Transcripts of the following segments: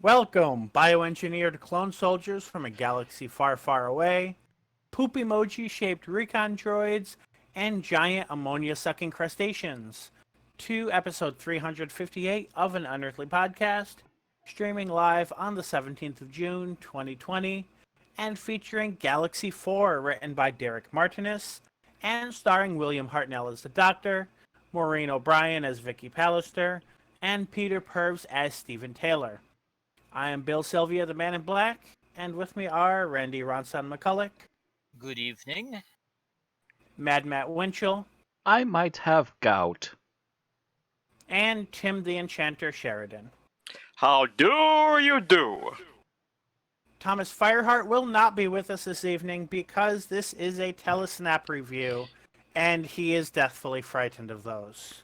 Welcome, bioengineered clone soldiers from a galaxy far, far away, poop emoji-shaped recon droids, and giant ammonia-sucking crustaceans, to episode 358 of An Unearthly Podcast, streaming live on the 17th of June, 2020, and featuring Galaxy 4, written by Derek Martinez, and starring William Hartnell as the Doctor, Maureen O'Brien as Vicky Pallister, and Peter Purves as Stephen Taylor. I am Bill Sylvia, the Man in Black, and with me are Randy Ronson McCulloch. Good evening. Mad Matt Winchell. I might have gout. And Tim the Enchanter Sheridan. How do you do? Thomas Fireheart will not be with us this evening because this is a telesnap review, and he is deathfully frightened of those.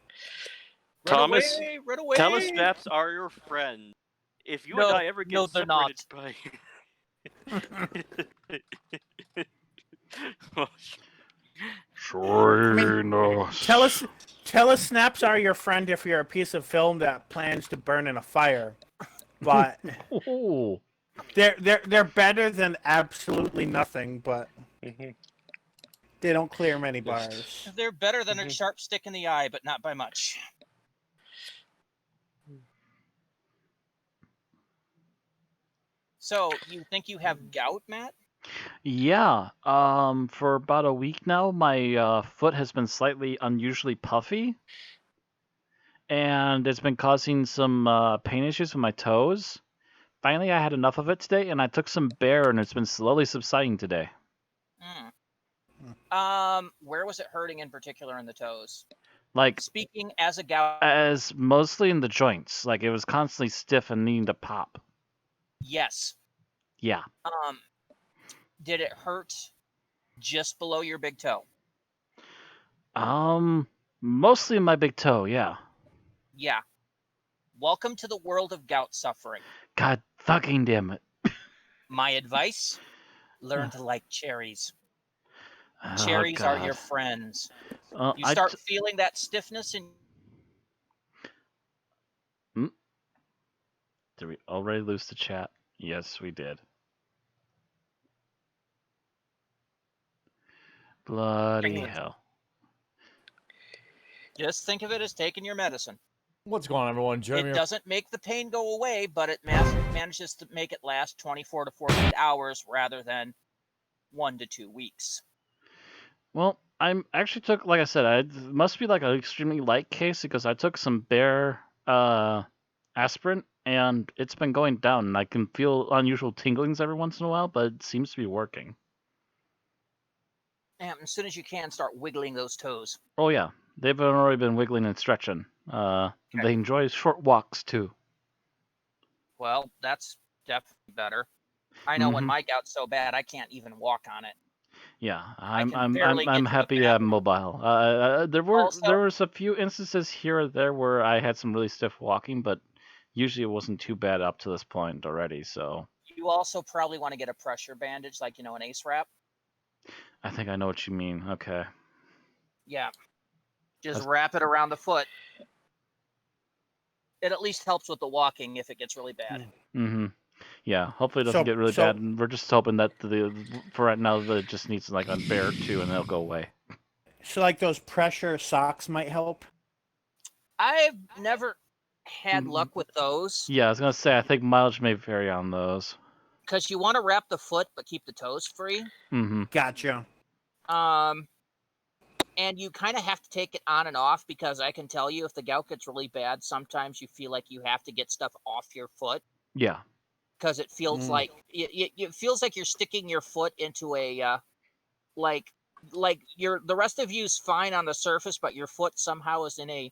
Thomas, run away. telesnaps are your friend. If you and I ever get separated by... Telesnaps are your friend if you're a piece of film that plans to burn in a fire, but they're better than absolutely nothing. But they don't clear many bars. They're better than a sharp stick in the eye, but not by much. So, you think you have gout, Matt? Yeah. For about a week now, my foot has been slightly unusually puffy, and it's been causing some pain issues with my toes. Finally, I had enough of it today, and I took some Bear, and it's been slowly subsiding today. Where was it hurting in particular in the toes? Like, speaking as a gout, as mostly in the joints. Like, it was constantly stiff and needing to pop. Yes. Yeah. Did it hurt just below your big toe? Mostly in my big toe, yeah. Yeah. Welcome to the world of gout suffering. God fucking damn it. My advice? Learn to like cherries. Cherries are your friends. You start feeling that stiffness in... Did we already lose the chat? Yes, we did. Bloody hell. Just think of it as taking your medicine. What's going on, everyone? Jeremy. It doesn't make the pain go away, but it manages to make it last 24 to 48 hours rather than 1 to 2 weeks. Well, I actually took, like I said, it must be like an extremely light case because I took some Bear aspirin, and it's been going down, and I can feel unusual tinglings every once in a while, but it seems to be working. And as soon as you can, start wiggling those toes. Oh, yeah. They've already been wiggling and stretching. Okay. They enjoy short walks, too. Well, that's definitely better. I know when my gout's so bad, I can't even walk on it. Yeah, I'm happy I'm mobile. There was a few instances here or there where I had some really stiff walking, but usually it wasn't too bad up to this point already, so... You also probably want to get a pressure bandage, like, an ace wrap. I think I know what you mean. Okay. Yeah. Just wrap it around the foot. It at least helps with the walking if it gets really bad. Yeah, hopefully it doesn't get really bad, and we're just hoping that for right now that it just needs like a Bear too, and it'll go away. So like those pressure socks might help? I've never had luck with those. Yeah, I was going to say, I think mileage may vary on those. Because you want to wrap the foot, but keep the toes free. Gotcha. And you kind of have to take it on and off, because I can tell you if the gout gets really bad, sometimes you feel like you have to get stuff off your foot. Yeah. Because it feels like it feels like you're sticking your foot into a like the rest of you's fine on the surface, but your foot somehow is in a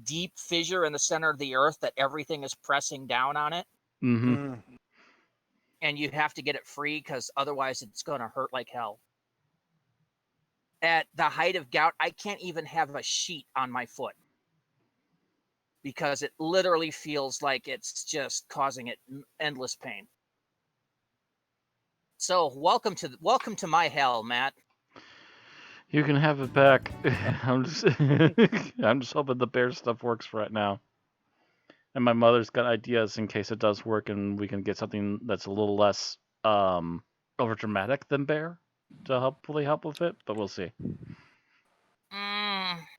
deep fissure in the center of the earth that everything is pressing down on it. And you have to get it free, because otherwise it's going to hurt like hell. At the height of gout, I can't even have a sheet on my foot, because it literally feels like it's just causing it endless pain. So welcome to my hell, Matt. You can have it back. I'm just hoping the Bear stuff works for right now. And my mother's got ideas in case it does work and we can get something that's a little less over dramatic than bear to hopefully help with it, but we'll see.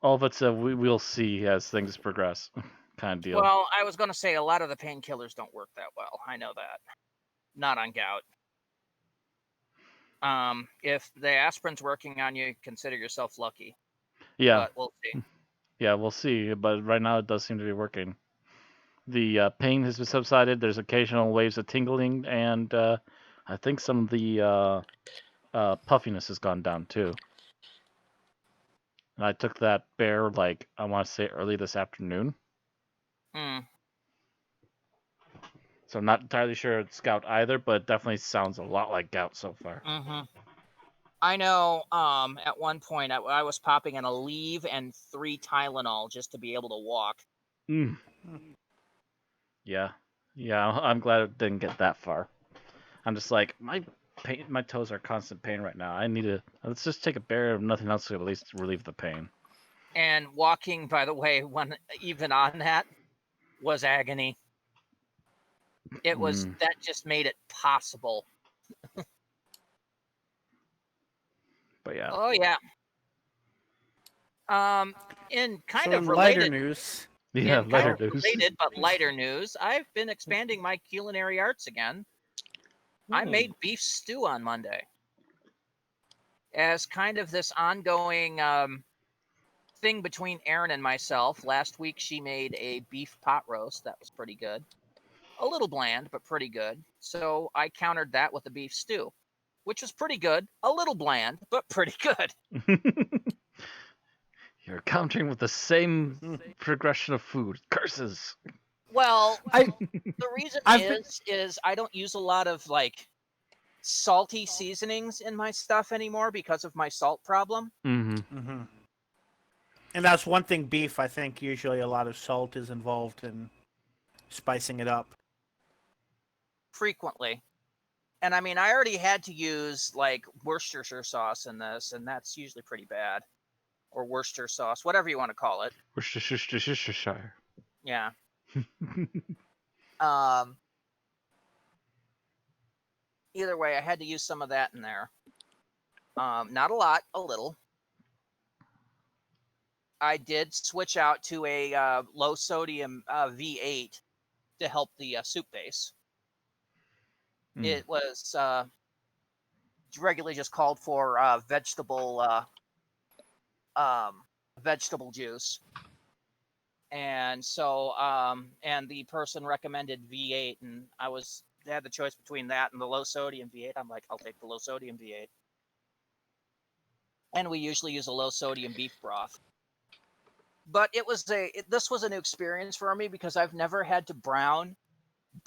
All of it's we'll see as things progress kind of deal. Well, I was going to say a lot of the painkillers don't work that well. I know that. Not on gout. If the aspirin's working on you, consider yourself lucky. Yeah. But we'll see. Yeah, we'll see. But right now it does seem to be working. The pain has been subsided. There's occasional waves of tingling, and I think some of the puffiness has gone down too. And I took that bear, like, I want to say early this afternoon. So I'm not entirely sure it's gout either, but it definitely sounds a lot like gout so far. I know at one point I was popping an Aleve and 3 Tylenol just to be able to walk. Yeah, I'm glad it didn't get that far. I'm just like, my toes are constant pain right now. I need to, let's just take a bear, if nothing else, to at least relieve the pain. And walking, by the way, when even on that, was agony. It was, that just made it possible. But yeah. Oh yeah. In kind of lighter related news. Yeah, lighter news. Related but lighter news. I've been expanding my culinary arts again. I made beef stew on Monday. As kind of this ongoing thing between Erin and myself. Last week she made a beef pot roast that was pretty good. A little bland, but pretty good. So I countered that with a beef stew, which was pretty good. A little bland, but pretty good. You're countering with the same progression of food. Curses. Well, the reason is I don't use a lot of like salty seasonings in my stuff anymore because of my salt problem. And that's one thing beef, I think usually a lot of salt is involved in spicing it up. Frequently. And I mean, I already had to use like Worcestershire sauce in this, and that's usually pretty bad. Or Worcester sauce, whatever you want to call it. Worcestershire. Yeah. Either way, I had to use some of that in there. Not a lot, a little. I did switch out to a low sodium V8 to help the soup base. It was regularly just called for vegetable juice. And so, and the person recommended V8, and I had the choice between that and the low sodium V8. I'm like, I'll take the low sodium V8. And we usually use a low sodium beef broth. But this was a new experience for me because I've never had to brown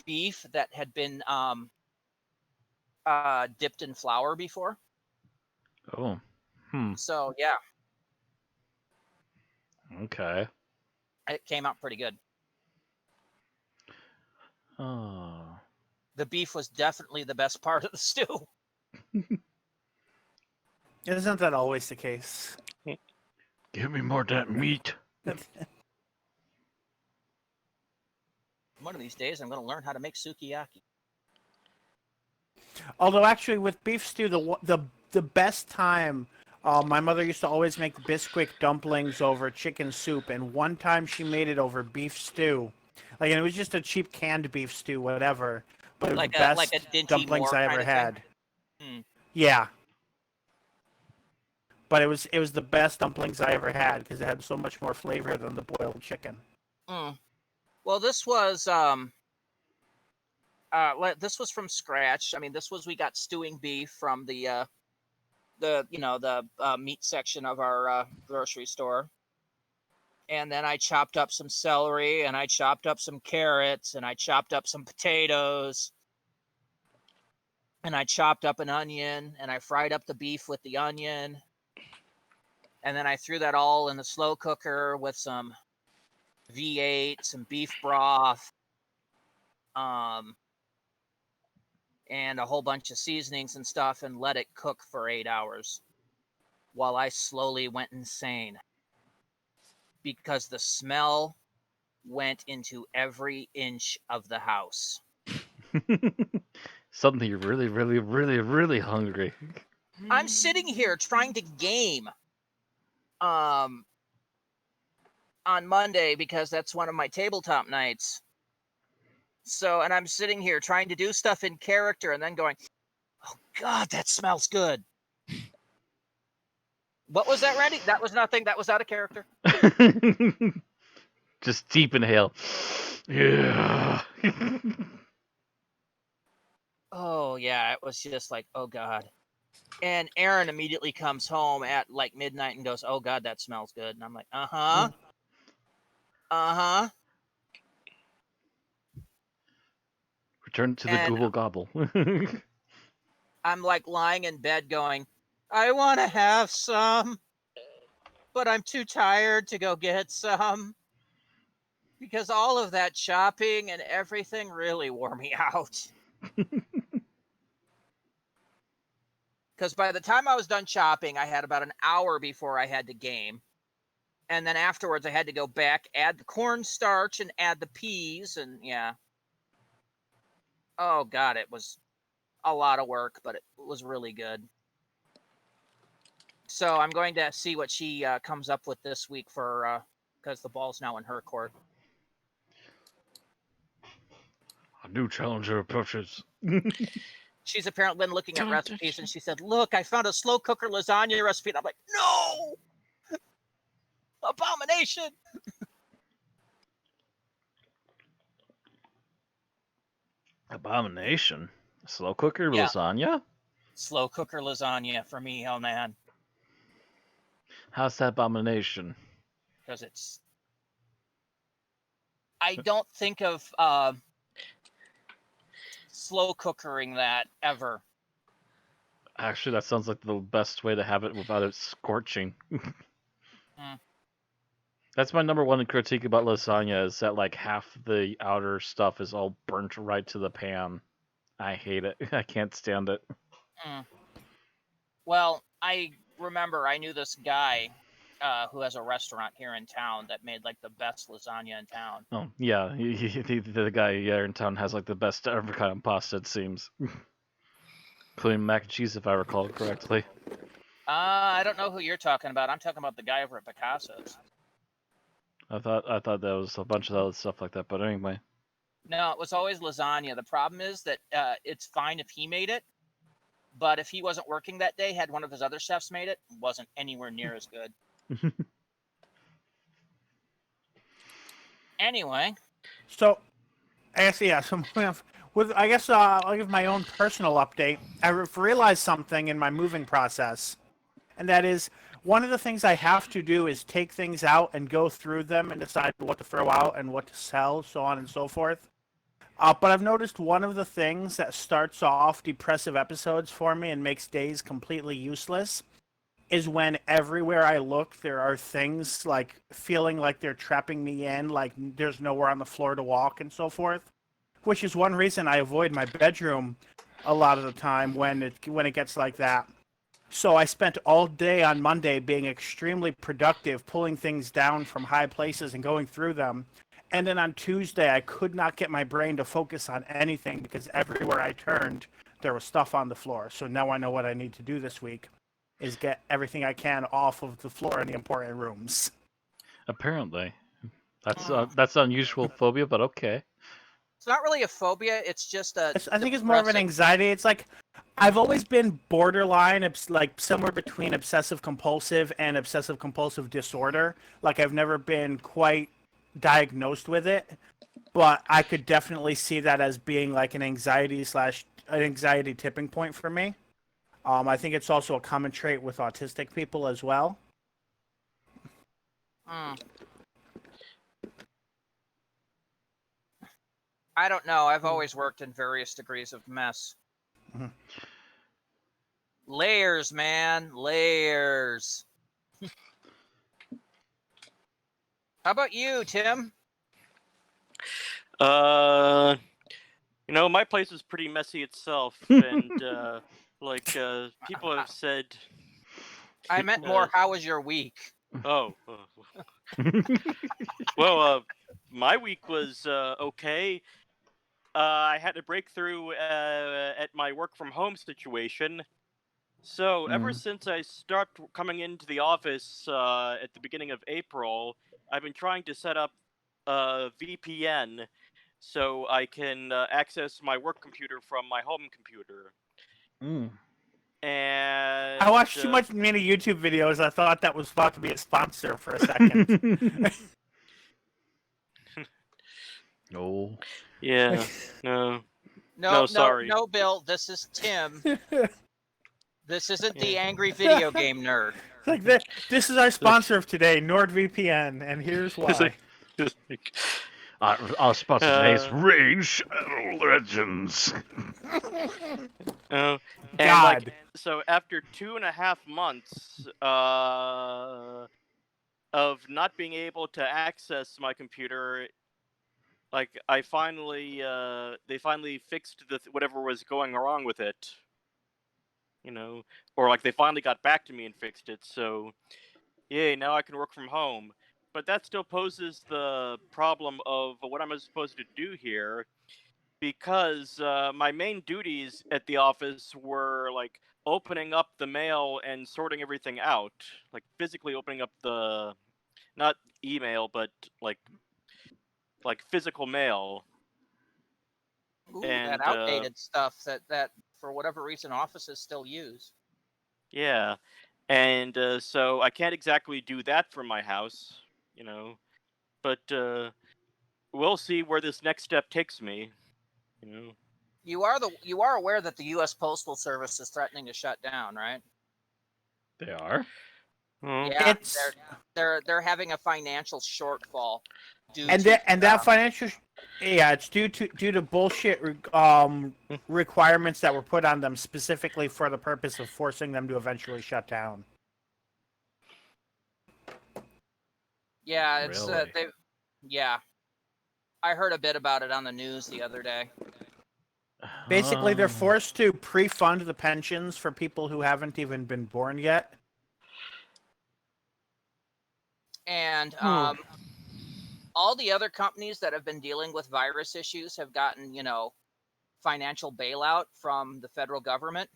beef that had been dipped in flour before. Oh. So yeah. Okay. It came out pretty good. Oh. The beef was definitely the best part of the stew. Isn't that always the case? Give me more of that meat. One of these days, I'm going to learn how to make sukiyaki. Although actually with beef stew, the best time, my mother used to always make Bisquick dumplings over chicken soup, and one time she made it over beef stew. Like, and it was just a cheap canned beef stew, whatever. But Like the best like a Dinty dumplings Moore I ever kind of had. thing? Yeah. But it was the best dumplings I ever had because it had so much more flavor than the boiled chicken. Well, this was from scratch. I mean, we got stewing beef from the meat section of our grocery store. And then I chopped up some celery, and I chopped up some carrots, and I chopped up some potatoes, and I chopped up an onion, and I fried up the beef with the onion. And then I threw that all in the slow cooker with some V8, some beef broth, and a whole bunch of seasonings and stuff, and let it cook for 8 hours while I slowly went insane. Because the smell went into every inch of the house. Suddenly you're really, really, really, really hungry. I'm sitting here trying to game on Monday because that's one of my tabletop nights. So, and I'm sitting here trying to do stuff in character and then going, oh God, that smells good. What was that, Randy? That was nothing. That was out of character. Just deep inhale. Yeah. Oh, yeah. It was just like, oh God. And Aaron immediately comes home at like midnight and goes, oh God, that smells good. And I'm like, uh-huh. Uh-huh. Return to the Google Gobble. I'm like lying in bed going, I want to have some, but I'm too tired to go get some. Because all of that shopping and everything really wore me out. Because by the time I was done shopping, I had about an hour before I had to game. And then afterwards, I had to go back, add the cornstarch, and add the peas, and yeah. Oh, God, it was a lot of work, but it was really good. So I'm going to see what she comes up with this week for, because the ball's now in her court. A new challenger approaches. She's apparently been looking at recipes, and she said, look, I found a slow cooker lasagna recipe. And I'm like, no! Abomination! Abomination? Slow cooker lasagna? Slow cooker lasagna for me, oh man. How's that abomination? Because it's... I don't think of slow cookering that ever. Actually, that sounds like the best way to have it without it scorching. That's my number one critique about lasagna, is that like half the outer stuff is all burnt right to the pan. I hate it. I can't stand it. Well, I remember I knew this guy who has a restaurant here in town that made like the best lasagna in town. Oh, yeah. The guy here in town has like the best ever kind of pasta, it seems. Including mac and cheese, if I recall correctly. I don't know who you're talking about. I'm talking about the guy over at Picasso's. I thought there was a bunch of other stuff like that, but anyway. No, it was always lasagna. The problem is that it's fine if he made it, but if he wasn't working that day, had one of his other chefs made it, wasn't anywhere near as good. Anyway. So, I guess, yeah, so I guess I'll give my own personal update. I've realized something in my moving process, and that is one of the things I have to do is take things out and go through them and decide what to throw out and what to sell, so on and so forth. But I've noticed one of the things that starts off depressive episodes for me and makes days completely useless is when everywhere I look there are things like feeling like they're trapping me in, like there's nowhere on the floor to walk and so forth, which is one reason I avoid my bedroom a lot of the time when it gets like that. So I spent all day on Monday being extremely productive, pulling things down from high places and going through them. And then on Tuesday, I could not get my brain to focus on anything because everywhere I turned, there was stuff on the floor. So now I know what I need to do this week is get everything I can off of the floor in the important rooms. Apparently. That's an unusual phobia, but okay. It's not really a phobia, it's just a... I think it's more of an anxiety. It's like, I've always been borderline, like somewhere between obsessive compulsive and obsessive compulsive disorder. Like I've never been quite diagnosed with it, but I could definitely see that as being like an anxiety tipping point for me. I think it's also a common trait with autistic people as well. I don't know. I've always worked in various degrees of mess. Mm-hmm. Layers, man. Layers. How about you, Tim? My place is pretty messy itself, and people have said. I meant more. How was your week? Oh, Well, my week was okay. I had a breakthrough at my work from home situation. So ever since I start coming into the office at the beginning of April, I've been trying to set up a VPN so I can access my work computer from my home computer. And I watched too many YouTube videos. I thought that was about to be a sponsor for a second. No. Yeah, no. No, sorry. no, Bill. This is Tim. This isn't the angry video game nerd. Like this is our sponsor of today, NordVPN, and here's why. Our sponsor today is Raid Shadow Legends. And God. so after 2.5 months of not being able to access my computer, like they finally fixed whatever was going wrong with it. Or like they finally got back to me and fixed it. So, yay! Now I can work from home. But that still poses the problem of what am I supposed to do here? Because my main duties at the office were like opening up the mail and sorting everything out, like physically opening up not email, but like physical mail. Ooh, and that outdated stuff that for whatever reason offices still use. Yeah, and so I can't exactly do that from my house, but we'll see where this next step takes me. You are aware that the U.S. Postal Service is threatening to shut down, right? They are? Yeah, they're having a financial shortfall that financial it's due to bullshit requirements that were put on them specifically for the purpose of forcing them to eventually shut down. Yeah, it's Really? yeah. I heard a bit about it on the news the other day. Basically, they're forced to pre-fund the pensions for people who haven't even been born yet. And all the other companies that have been dealing with virus issues have gotten, financial bailout from the federal government.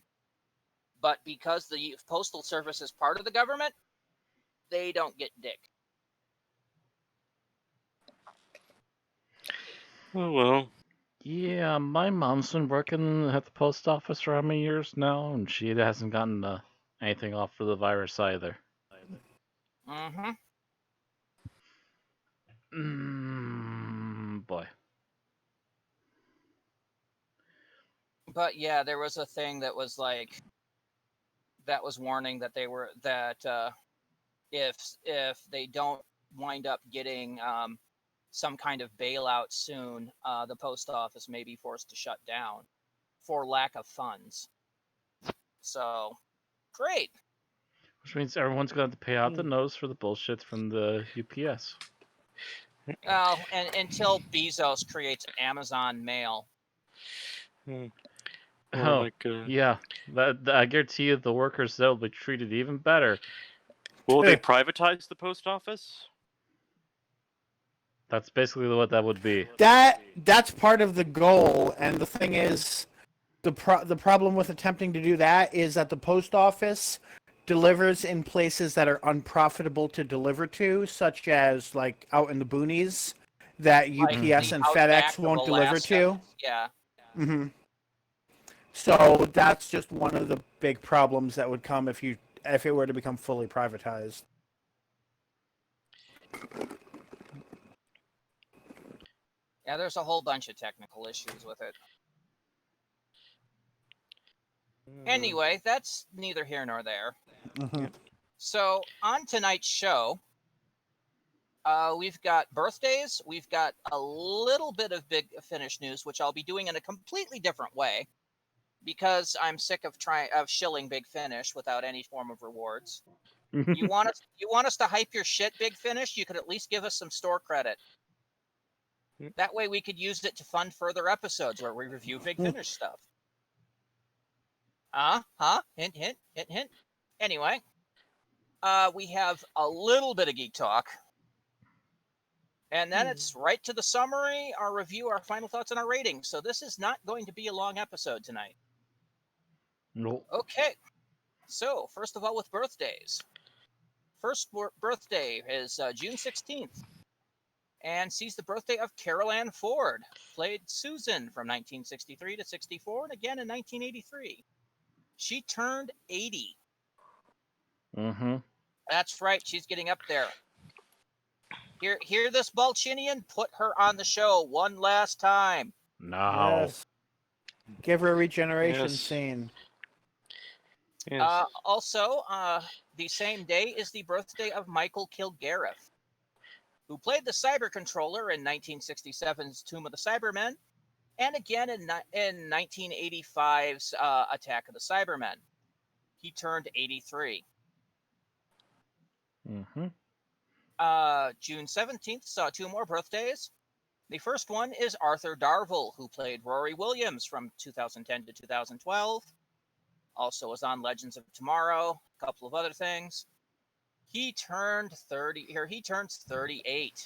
But because the Postal Service is part of the government, they don't get dick. Oh, well. Yeah, my mom's been working at the post office for how many years now, and she hasn't gotten anything off for the virus either. Boy. But yeah, there was a thing that was warning that if they don't wind up getting some kind of bailout soon, the post office may be forced to shut down for lack of funds. So, great. Which means everyone's going to have to pay out the nose for the bullshit from the UPS. Well, and until Bezos creates Amazon Mail. Oh my God. Yeah. I guarantee you the workers there will be treated even better. Will they privatize the post office? That's basically what that would be. That's part of the goal, and the thing is, the problem with attempting to do that is that the post office delivers in places that are unprofitable to deliver to, such as like out in the boonies that UPS and FedEx won't deliver to. Yeah. Mm-hmm. So that's just one of the big problems that would come if it were to become fully privatized. Yeah, there's a whole bunch of technical issues with it. Anyway, that's neither here nor there. Mm-hmm. So, on tonight's show, we've got birthdays, we've got a little bit of Big Finish news, which I'll be doing in a completely different way, because I'm sick of shilling Big Finish without any form of rewards. You want us to hype your shit, Big Finish? You could at least give us some store credit. That way we could use it to fund further episodes where we review Big Finish stuff. Hint, hint, hint, hint. Anyway, We have a little bit of geek talk. And then it's right to the summary, our review, our final thoughts, and our rating. So this is not going to be a long episode tonight. Nope. Okay. So, first of all, with birthdays. First birthday is June 16th. And sees the birthday of Carol Ann Ford, played Susan from 1963 to 64, and again in 1983. She turned 80. Mm-hmm. That's right, she's getting up there. Hear this, Balchinian? Put her on the show one last time. No. Yes. Give her a regeneration Yes. scene. Yes. Also, the same day is the birthday of Michael Kilgareth, who played the Cyber Controller in 1967's Tomb of the Cybermen, and again in 1985's Attack of the Cybermen. He turned 83. Mm-hmm. June 17th saw two more birthdays. The first one is Arthur Darvill, who played Rory Williams from 2010 to 2012. Also was on Legends of Tomorrow, a couple of other things. He turned 30 here. He turns 38.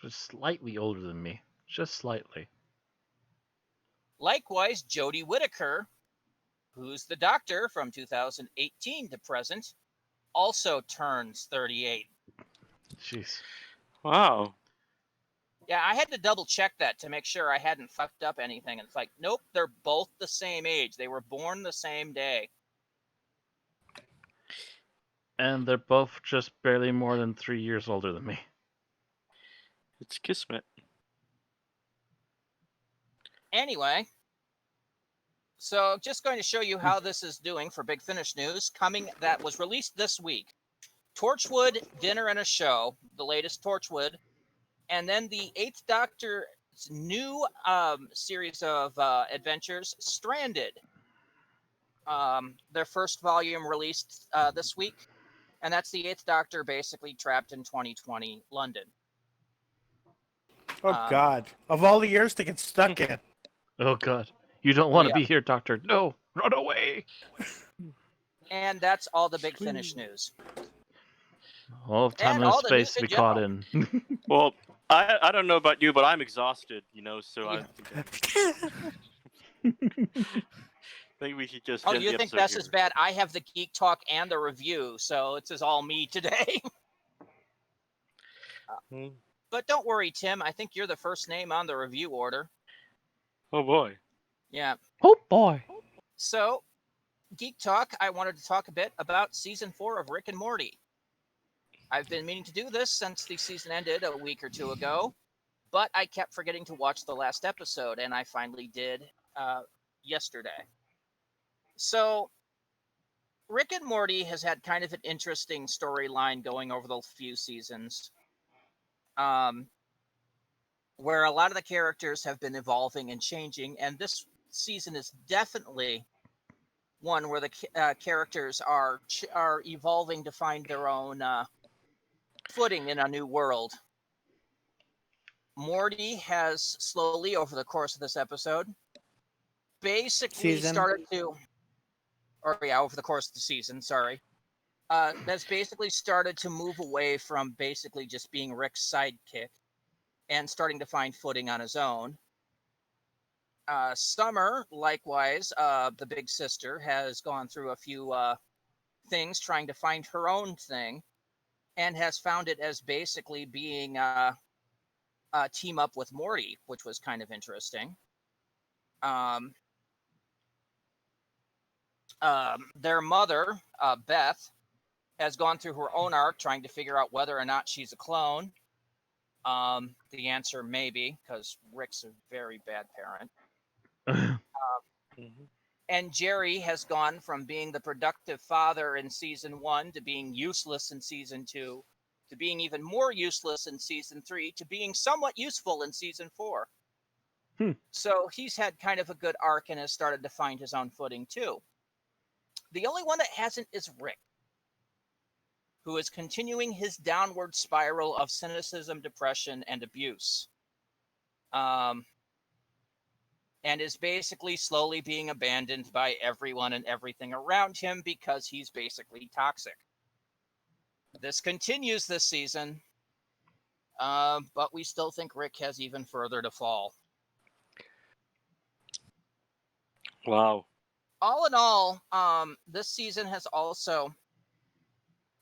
Just slightly older than me. Just slightly. Likewise, Jodie Whittaker, who's the Doctor from 2018 to present, also turns 38. Jeez. Wow. Yeah, I had to double check that to make sure I hadn't fucked up anything. And it's like, nope, they're both the same age. They were born the same day. And they're both just barely more than 3 years older than me. It's Kismet. Anyway, so just going to show you how this is doing for Big Finish news that was released this week. Torchwood, Dinner and a Show, the latest Torchwood, and then the Eighth Doctor's new series of adventures, Stranded. Their first volume released this week, and that's the Eighth Doctor basically trapped in 2020 London. Oh, God. Of all the years to get stuck in. Oh, God. You don't want to yeah. be here, Doctor. No. Run away. And that's all the Big Finish news. All of time And and all the space news to in be caught in. Well, I don't know about you, but I'm exhausted, so I think we should just Oh, end you the think episode that's here. as bad? I have the geek talk and the review, so it's just all me today. But don't worry, Tim. I think you're the first name on the review order. Oh boy. Yeah. Oh, boy. So, Geek Talk, I wanted to talk a bit about Season 4 of Rick and Morty. I've been meaning to do this since the season ended a week or two ago, but I kept forgetting to watch the last episode, and I finally did yesterday. So, Rick and Morty has had kind of an interesting storyline going over the few seasons, where a lot of the characters have been evolving and changing, and this season is definitely one where the characters are evolving to find their own footing in a new world. Morty has slowly, over the course of this episode, basically started to, over the course of the season, sorry, that's basically started to move away from basically just being Rick's sidekick and starting to find footing on his own. Summer, likewise, the big sister, has gone through a few things trying to find her own thing, and has found it as basically being team up with Morty, which was kind of interesting. Their mother, Beth, has gone through her own arc trying to figure out whether or not she's a clone. The answer maybe, because Rick's a very bad parent. And Jerry has gone from being the productive father in season 1 to being useless in season 2, to being even more useless in season 3, to being somewhat useful in season 4. So he's had kind of a good arc and has started to find his own footing too. The only one that hasn't is Rick, who is continuing his downward spiral of cynicism, depression, and abuse. And is basically slowly being abandoned by everyone and everything around him because he's basically toxic. This continues this season, but we still think Rick has even further to fall. Wow. All in all, this season has also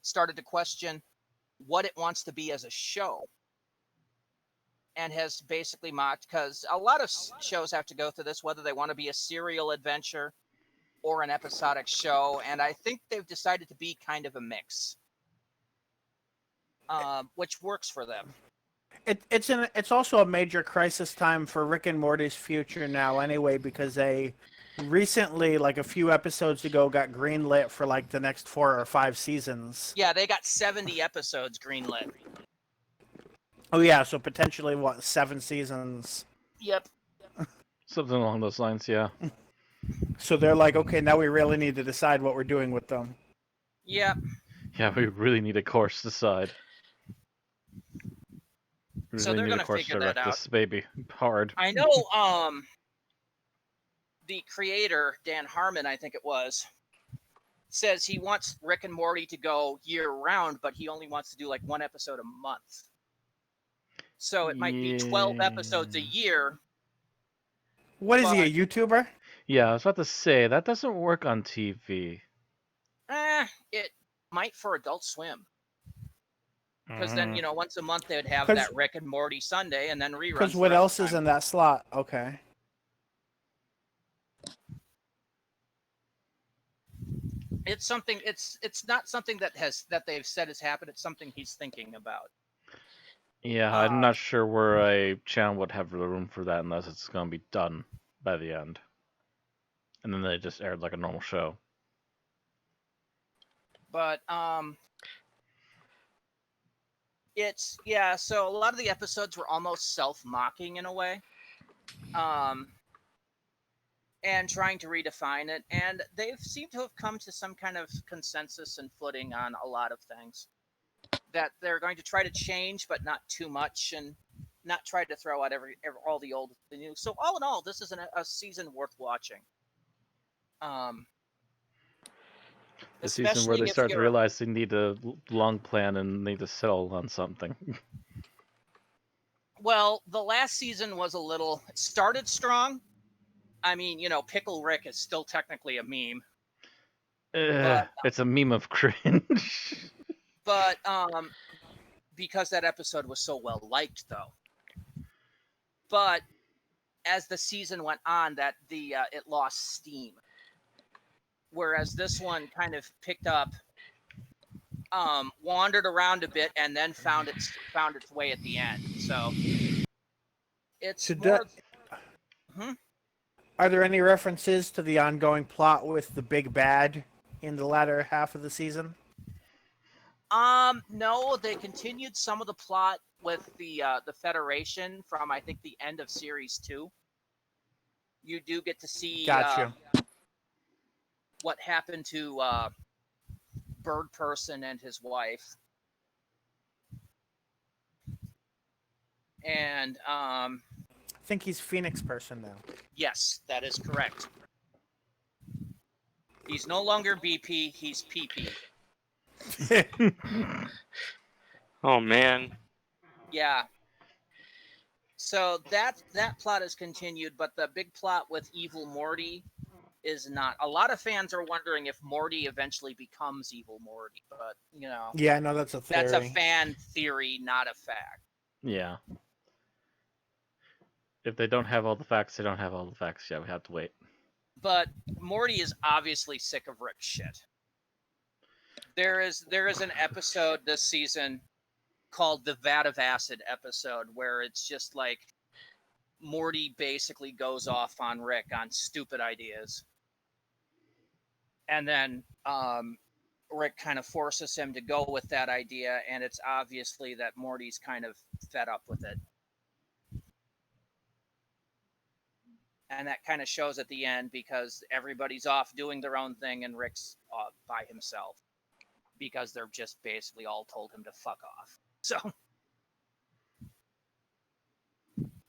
started to question what it wants to be as a show, and has basically mocked, because a lot of shows have to go through this, whether they want to be a serial adventure or an episodic show, and I think they've decided to be kind of a mix, which works for them. It's also a major crisis time for Rick and Morty's future now anyway, because they recently, like a few episodes ago, got greenlit for like the next 4 or 5 seasons. Yeah, they got 70 episodes greenlit. Oh yeah, so potentially what, 7 seasons? Yep. Something along those lines, yeah. So they're like, okay, now we really need to decide what we're doing with them. Yep. Yeah, we really need a course decide. We So really they're need gonna a course figure that direct out. this baby hard. I know the creator, Dan Harmon, I think it was, says he wants Rick and Morty to go year round, but he only wants to do like 1 episode a month. So it might be 12 episodes a year. What is he, a YouTuber? Yeah, I was about to say, that doesn't work on TV. It might for Adult Swim. Because then, Mm-hmm. once a month they would have 'Cause- that Rick and Morty Sunday, and then reruns. Because the what rest else of is the in that slot? Okay. time. It's something. It's not something that they've said has happened. It's something he's thinking about. Yeah, I'm not sure where a channel would have the room for that unless it's going to be done by the end. And then they just aired like a normal show. But it's so a lot of the episodes were almost self-mocking in a way, and trying to redefine it, and they seem to have come to some kind of consensus and footing on a lot of things that they're going to try to change, but not too much, and not try to throw out all the old, the new. So all in all, this is a season worth watching. The season where Especially they if start to you're- realize they need a long plan and need to settle on something. Well, the last season was it started strong. I mean, Pickle Rick is still technically a meme. It's a meme of cringe. But because that episode was so well liked, though. But as the season went on, it lost steam. Whereas this one kind of picked up, wandered around a bit, and then found its way at the end. So it's more. Are there any references to the ongoing plot with the big bad in the latter half of the season? No, they continued some of the plot with the Federation from, I think, the end of series 2. You do get to see Gotcha. what happened to Bird Person and his wife, and I think he's Phoenix Person now. yes, that is correct. He's no longer BP; he's PP. Oh man. Yeah. So that plot is continued, but the big plot with Evil Morty is not. A lot of fans are wondering if Morty eventually becomes Evil Morty, but Yeah, no, that's a theory. that's a fan theory, not a fact. Yeah. If they don't have all the facts, they don't have all the facts. Yeah, we have to wait. But Morty is obviously sick of Rick's shit. There is an episode this season called the Vat of Acid episode, where it's just like Morty basically goes off on Rick on stupid ideas. And then Rick kind of forces him to go with that idea, and it's obviously that Morty's kind of fed up with it. And that kind of shows at the end, because everybody's off doing their own thing and Rick's by himself, because they're just basically all told him to fuck off. So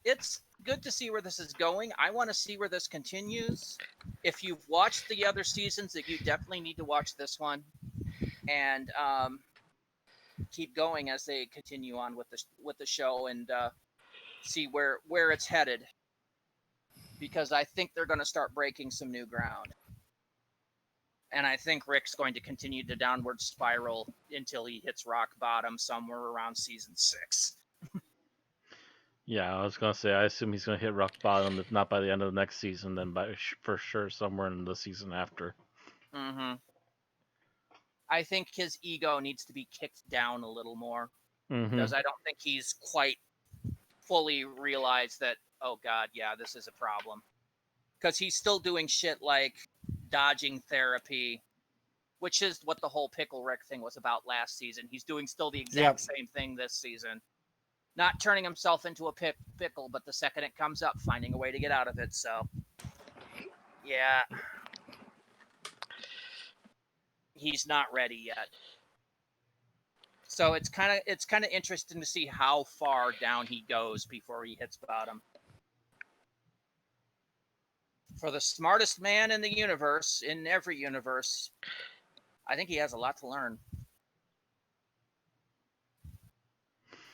it's good to see where this is going. I want to see where this continues. If you've watched the other seasons, that you definitely need to watch this one. And keep going as they continue on with the show and see where it's headed, because I think they're going to start breaking some new ground. And I think Rick's going to continue to downward spiral until he hits rock bottom somewhere around season 6. Yeah, I was gonna say I assume he's gonna hit rock bottom, if not by the end of the next season, then for sure somewhere in the season after. Mm-hmm. I think his ego needs to be kicked down a little more, because I don't think he's quite fully realized that, oh God, yeah, this is a problem. Because he's still doing shit like dodging therapy, which is what the whole Pickle Rick thing was about last season. He's doing still the exact same thing this season. Not turning himself into a pickle, but the second it comes up, finding a way to get out of it. So, yeah. He's not ready yet. So it's kind of interesting to see how far down he goes before he hits bottom. For the smartest man in the universe, in every universe, I think he has a lot to learn.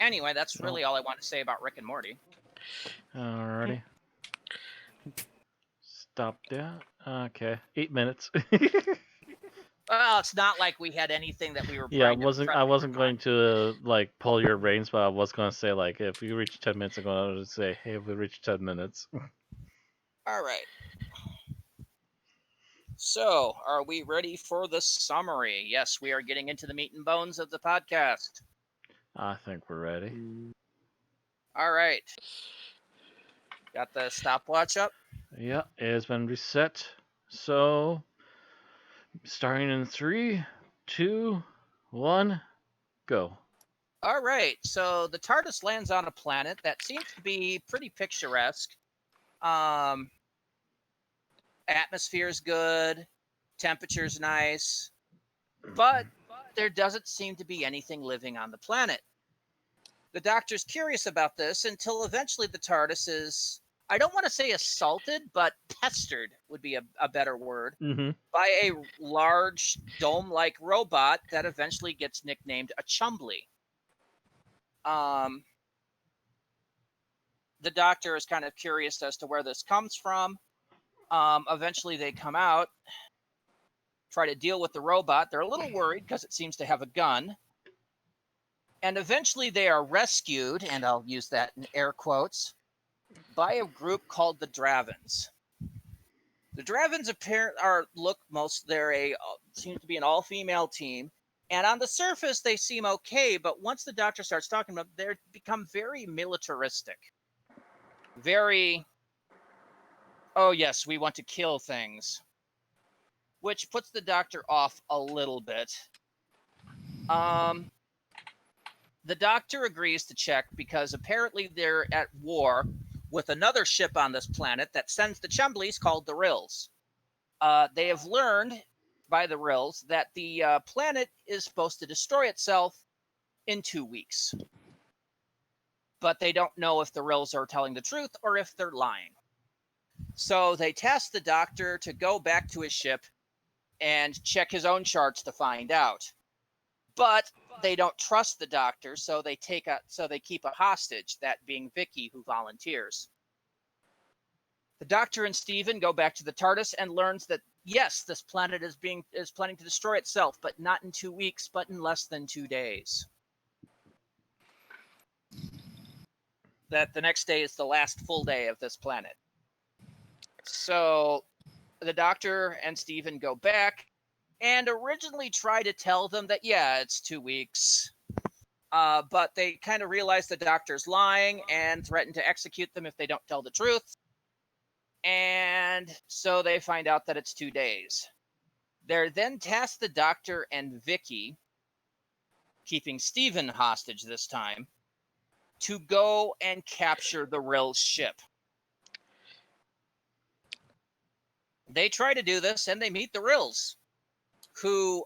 Anyway, that's really all I want to say about Rick and Morty. Alrighty. Stop there. Okay, 8 minutes. Well, it's not like we had anything that we were. Yeah, I wasn't going to like pull your reins, but I was gonna say like if we reach 10 minutes, I'm gonna say, hey, we reached 10 minutes. All right. So, are we ready for the summary? Yes, we are getting into the meat and bones of the podcast. I think we're ready. All right. Got the stopwatch up? Yeah, it has been reset. So, starting in 3, 2, 1, go. All right. So the TARDIS lands on a planet that seems to be pretty picturesque. Atmosphere's good, temperature's nice, but there doesn't seem to be anything living on the planet. The Doctor's curious about this until eventually the TARDIS is, I don't want to say assaulted, but pestered would be a better word, by a large dome-like robot that eventually gets nicknamed a Chumbly. The Doctor is kind of curious as to where this comes from. Eventually they come out, try to deal with the robot. They're a little worried because it seems to have a gun. And eventually they are rescued, and I'll use that in air quotes, by a group called the Dravens. The Dravens seem to be an all-female team, and on the surface they seem okay, but once the Doctor starts talking about them, they become very militaristic. Very, oh yes, we want to kill things. Which puts the Doctor off a little bit. The Doctor agrees to check because apparently they're at war with another ship on this planet that sends the Chumblies called the Rills. They have learned by the Rills that the planet is supposed to destroy itself in 2 weeks. But they don't know if the Rills are telling the truth or if they're lying. So they task the Doctor to go back to his ship and check his own charts to find out. But they don't trust the Doctor, so they keep a hostage, that being Vicky, who volunteers. The Doctor and Steven go back to the TARDIS and learns that yes, this planet is planning to destroy itself, but not in 2 weeks, but in less than 2 days. That the next day is the last full day of this planet. So the Doctor and Steven go back and originally try to tell them that, yeah, it's 2 weeks. But they kind of realize the Doctor's lying and threaten to execute them if they don't tell the truth. And so they find out that it's 2 days. They're then tasked the Doctor and Vicky, keeping Steven hostage this time, to go and capture the Rill's ship. They try to do this, and they meet the Rills, who,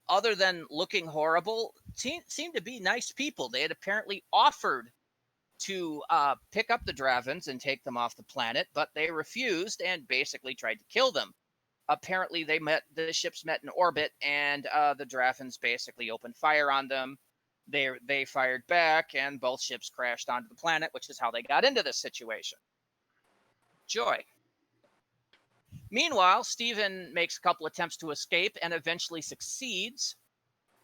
other than looking horrible, seem to be nice people. They had apparently offered to pick up the Dravens and take them off the planet, but they refused and basically tried to kill them. Apparently, the ships met in orbit, and the Dravens basically opened fire on them, They fired back, and both ships crashed onto the planet, which is how they got into this situation. Joy. Meanwhile, Steven makes a couple attempts to escape and eventually succeeds,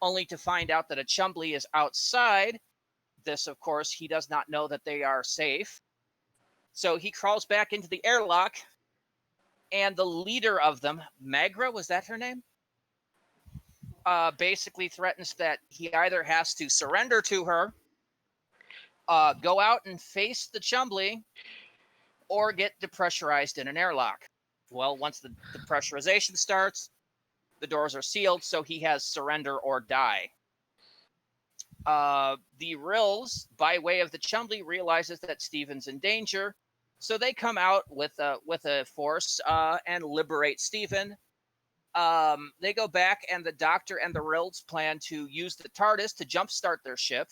only to find out that a Chumbly is outside. This, of course, he does not know that they are safe. So he crawls back into the airlock, and the leader of them, Magra, was that her name? Basically threatens that he either has to surrender to her, go out and face the Chumbly, or get depressurized in an airlock. Well, once the depressurization starts, the doors are sealed, so he has surrender or die. The Rills, by way of the Chumbly, realizes that Steven's in danger, so they come out with a force and liberate Steven. They go back, and the Doctor and the Rills plan to use the TARDIS to jumpstart their ship,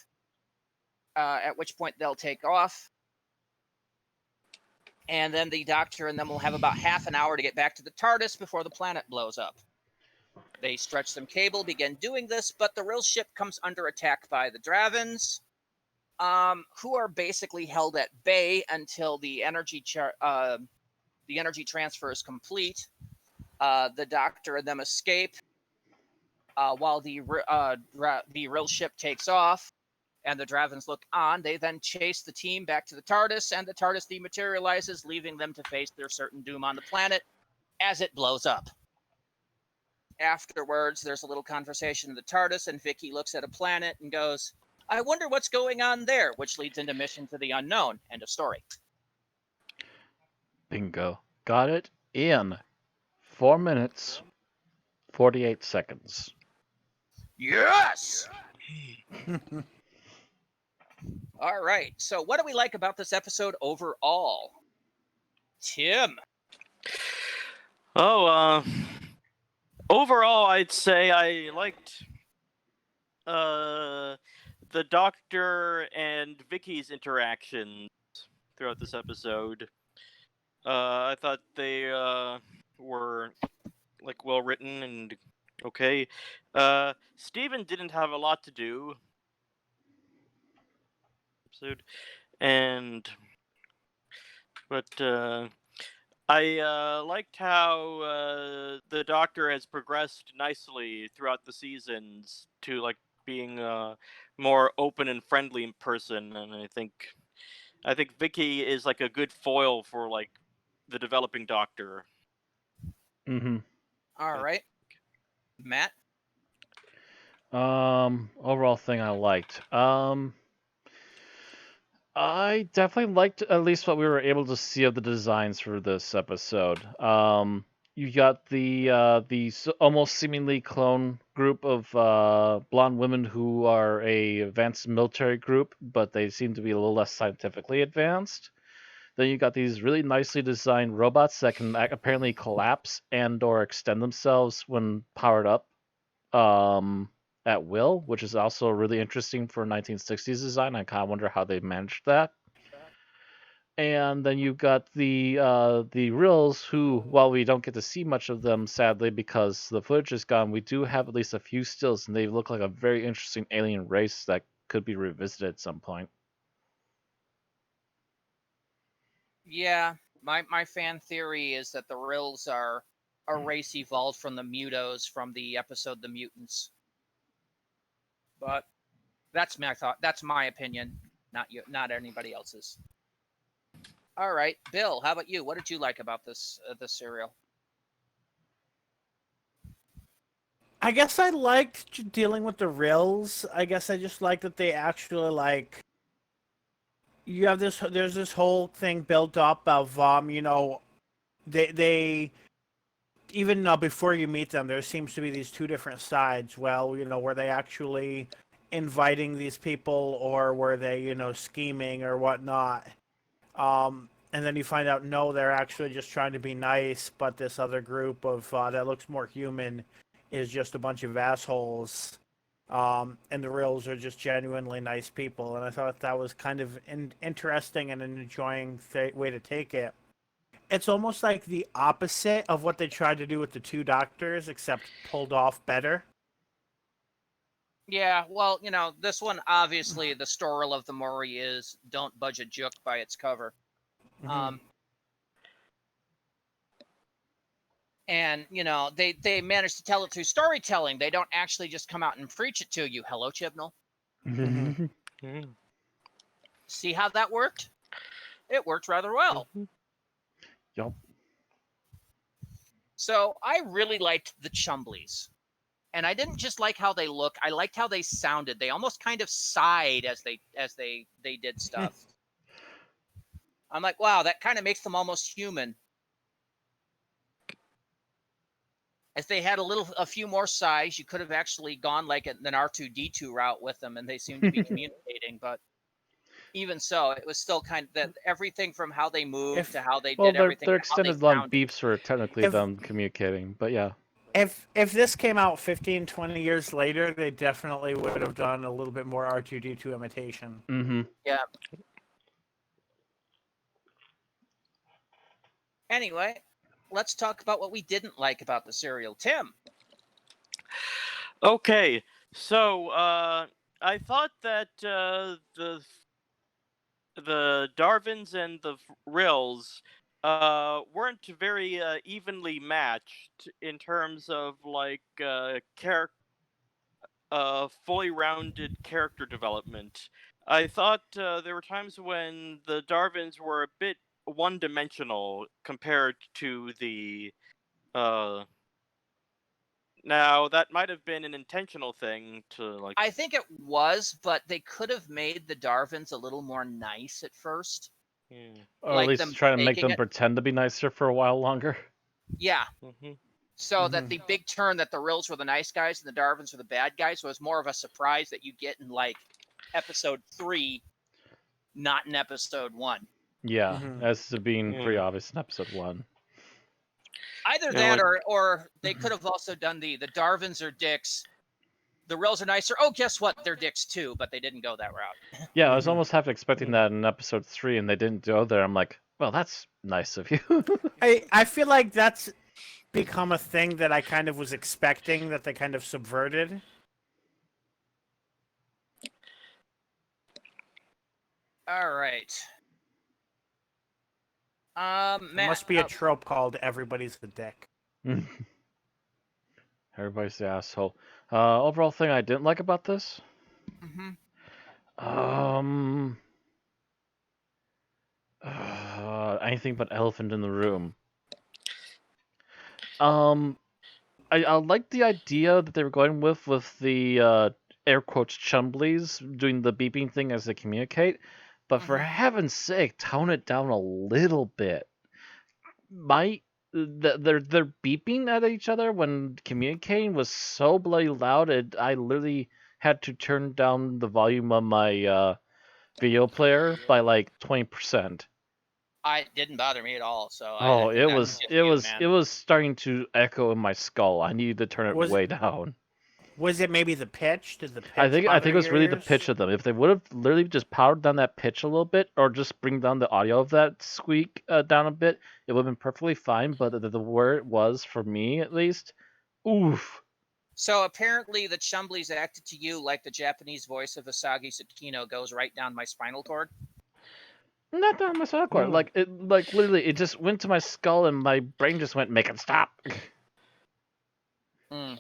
at which point they'll take off. And then the Doctor and them will have about half an hour to get back to the TARDIS before the planet blows up. They stretch some cable, begin doing this, but the Rill ship comes under attack by the Dravens, who are basically held at bay until the energy transfer is complete. The Doctor and them escape, while the Rill ship takes off, and the Dravens look on. They then chase the team back to the TARDIS, and the TARDIS dematerializes, leaving them to face their certain doom on the planet as it blows up. Afterwards, there's a little conversation in the TARDIS, and Vicky looks at a planet and goes, "I wonder what's going on there," which leads into Mission to the Unknown. End of story. Bingo. Got it in 4 minutes, 48 seconds. Yes! All right. So what do we like about this episode overall? Tim. Overall, I'd say I liked the Doctor and Vicky's interactions throughout this episode. I thought they were well written and okay. Steven didn't have a lot to do. But I liked how the Doctor has progressed nicely throughout the seasons to being a more open and friendly in person, and I think Vicky is a good foil for the developing Doctor. Mm-hmm. All right. Matt? Overall thing I liked. I definitely liked at least what we were able to see of the designs for this episode. You got the almost seemingly clone group of blonde women who are a advanced military group, but they seem to be a little less scientifically advanced. Then you got these really nicely designed robots that can apparently collapse and or extend themselves when powered up at will, which is also really interesting for 1960s design. I kind of wonder how they managed that. And then you've got the Rills, who, while we don't get to see much of them, sadly, because the footage is gone, we do have at least a few stills, and they look like a very interesting alien race that could be revisited at some point. Yeah, my fan theory is that the Rills are a race evolved from the Mutos from the episode The Mutants. But that's my thought. That's my opinion, not anybody else's. All right, Bill, how about you? What did you like about this serial? I guess I liked dealing with the Rills. I guess I just like that they actually you have there's this whole thing built up of they even before you meet them, there seems to be these two different sides. Well, were they actually inviting these people, or were they scheming or whatnot? And then you find out no, they're actually just trying to be nice, but this other group of that looks more human is just a bunch of assholes. And the Rills are just genuinely nice people, and I thought that was kind of interesting and an enjoying way to take it. It's almost like the opposite of what they tried to do with the two Doctors, except pulled off better. Yeah, well, this one, obviously, the story of the Mori is don't budge a jook by its cover. Mhm. And, they managed to tell it through storytelling. They don't actually just come out and preach it to you. Hello, Chibnall. Mhm. Mm. See how that worked? It worked rather well. Yup. So I really liked the Chumbleys. And I didn't just like how they look. I liked how they sounded. They almost kind of sighed as they did stuff. I'm like, wow, that kind of makes them almost human. If they had a few more sighs, you could have actually gone like an R2-D2 route with them, and they seemed to be communicating. But even so, it was still kind of that everything from how they moved to how they Well, did everything, their to how they extended long sounded. beeps were technically If- them communicating, but yeah. If this came out 15, 20 years later, they definitely would have done a little bit more R2-D2 imitation. Mm-hmm. Yeah. Anyway, let's talk about what we didn't like about the serial. Tim. Okay, so I thought that the Darvins and the Rills weren't very evenly matched in terms of like fully rounded character development. I thought there were times when the Darvins were a bit one-dimensional compared to the uh now that might have been an intentional thing to like I think it was, but they could have made the Darvins a little more nice at first. yeah. Or Like at them least try to make faking them it. pretend to be nicer for a while longer. Yeah. Mhm. So that Mhm. the big turn that the Rills were the nice guys and the Darvins were the bad guys was more of a surprise that you get in like episode 3, not in episode 1. Yeah, Mhm. as to being pretty Yeah. obvious in episode 1. Either Yeah, that like- or they could have also done the Darvins are dicks, the Rills are nicer. Oh, guess what? They're dicks too, but they didn't go that route. Yeah, I was Mhm. almost half expecting Mhm. that in episode 3, and they didn't go there. I'm like, well, that's nice of you. I feel like that's become a thing that I kind of was expecting that they kind of subverted. All right. There Matt, must be a trope called "everybody's a dick." Everybody's the asshole. Overall thing I didn't like about this? mhm. Anything but elephant in the room. I like the idea that they were going with the air quotes Chumbleys doing the beeping thing as they communicate, but for Mhm. heaven's sake, tone it down a little bit. They're beeping at each other when communicating was so bloody loud. I literally had to turn down the volume of my video player by like 20%. It didn't bother me at all. So I Oh, think it that's was just it you, was man. it was starting to echo in my skull. I needed to turn it Was way down. Was it maybe the pitch? Did the pitch I think bother it was your really the ears? pitch of them. If they would have literally just powered down that pitch a little bit, or just bring down the audio of that squeak down a bit, it would have been perfectly fine. But the where it was for me at least, oof. So apparently the Chumbleys acted to you like the Japanese voice of Asagi Tsukino goes right down my spinal cord. Not down my spinal cord. Like literally, it just went to my skull, and my brain just went, "Make it stop." Mm.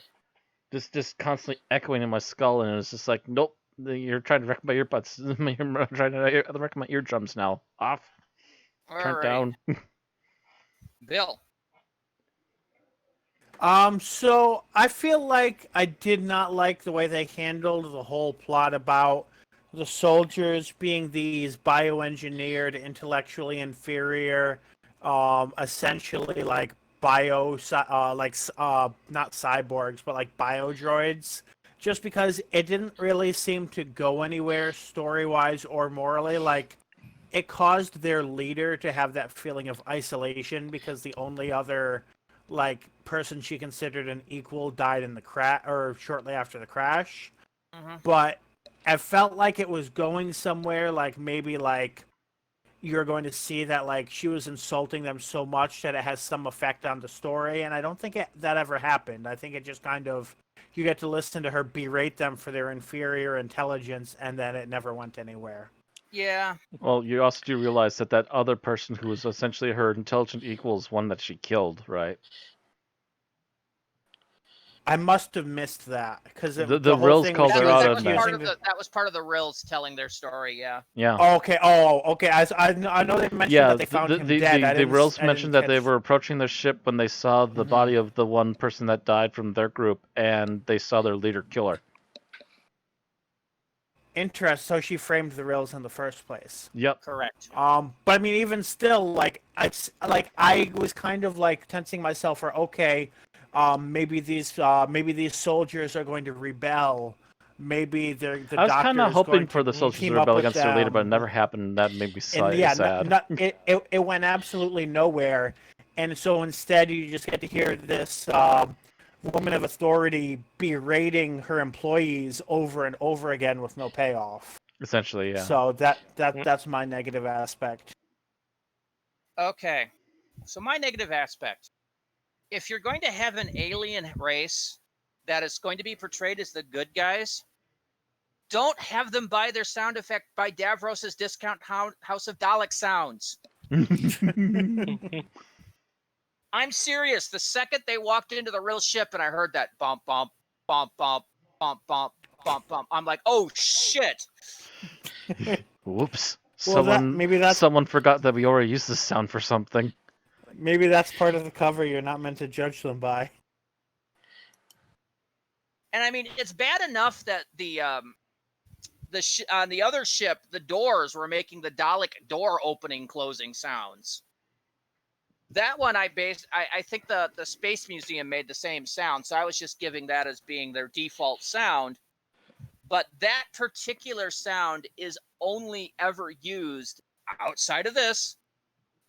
Just constantly echoing in my skull, and it was just like, "Nope, you're trying to wreck my earbuds. You're trying to wreck my eardrums now. Off, All turn it right. down." Bill. So I feel like I did not like the way they handled the whole plot about the soldiers being these bioengineered, intellectually inferior, essentially like not cyborgs, but like bio droids. Just because it didn't really seem to go anywhere story-wise or morally, like it caused their leader to have that feeling of isolation because the only other like person she considered an equal died in the crash or shortly after the crash. Mm-hmm. But I felt like it was going somewhere, like maybe like you're going to see that like she was insulting them so much that it has some effect on the story, and I don't think that ever happened. I think it just kind of you get to listen to her berate them for their inferior intelligence, and then it never went anywhere. Yeah. Well, you also do realize that that other person who was essentially her intelligent equal is one that she killed, right? I must have missed that because The the whole Rills thing called was her she out was on was that. part accusing of that was part of the Rills telling their story. Yeah. Yeah. Oh, okay. Oh, okay. I know they mentioned Yeah, that they found him dead. the Rills I mentioned didn't that they catch. were approaching their ship when they saw the Mhm. body of the one person that died from their group, and they saw their leader kill her. Interest. So she framed the rails in the first place. Yep. Correct. But I mean, even still, like I was kind of like tensing myself for okay, maybe these soldiers are going to rebel. Maybe the I was kind doctor of is going hoping for the to soldiers to team up rebel with against their leader, but it them. never happened. That made me And yeah, sad. it went absolutely nowhere. And so instead, you just get to hear this woman of authority berating her employees over and over again with no payoff. Essentially, yeah. So that's my negative aspect. Okay. So my negative aspect. If you're going to have an alien race that is going to be portrayed as the good guys, don't have them buy their sound effect by Davros's Discount House of Dalek Sounds. I'm serious. The second they walked into the real ship and I heard that bump, bump, bump, bump, bump, bump, bump, bump, I'm like, oh shit. Whoops. Well, Someone forgot that we already used this sound for something. maybe that's part of the cover. You're not meant to judge them by. And I mean, it's bad enough that on the other ship, the doors were making the Dalek door opening closing sounds. That one I think the Space Museum made the same sound, so I was just giving that as being their default sound. But that particular sound is only ever used outside of this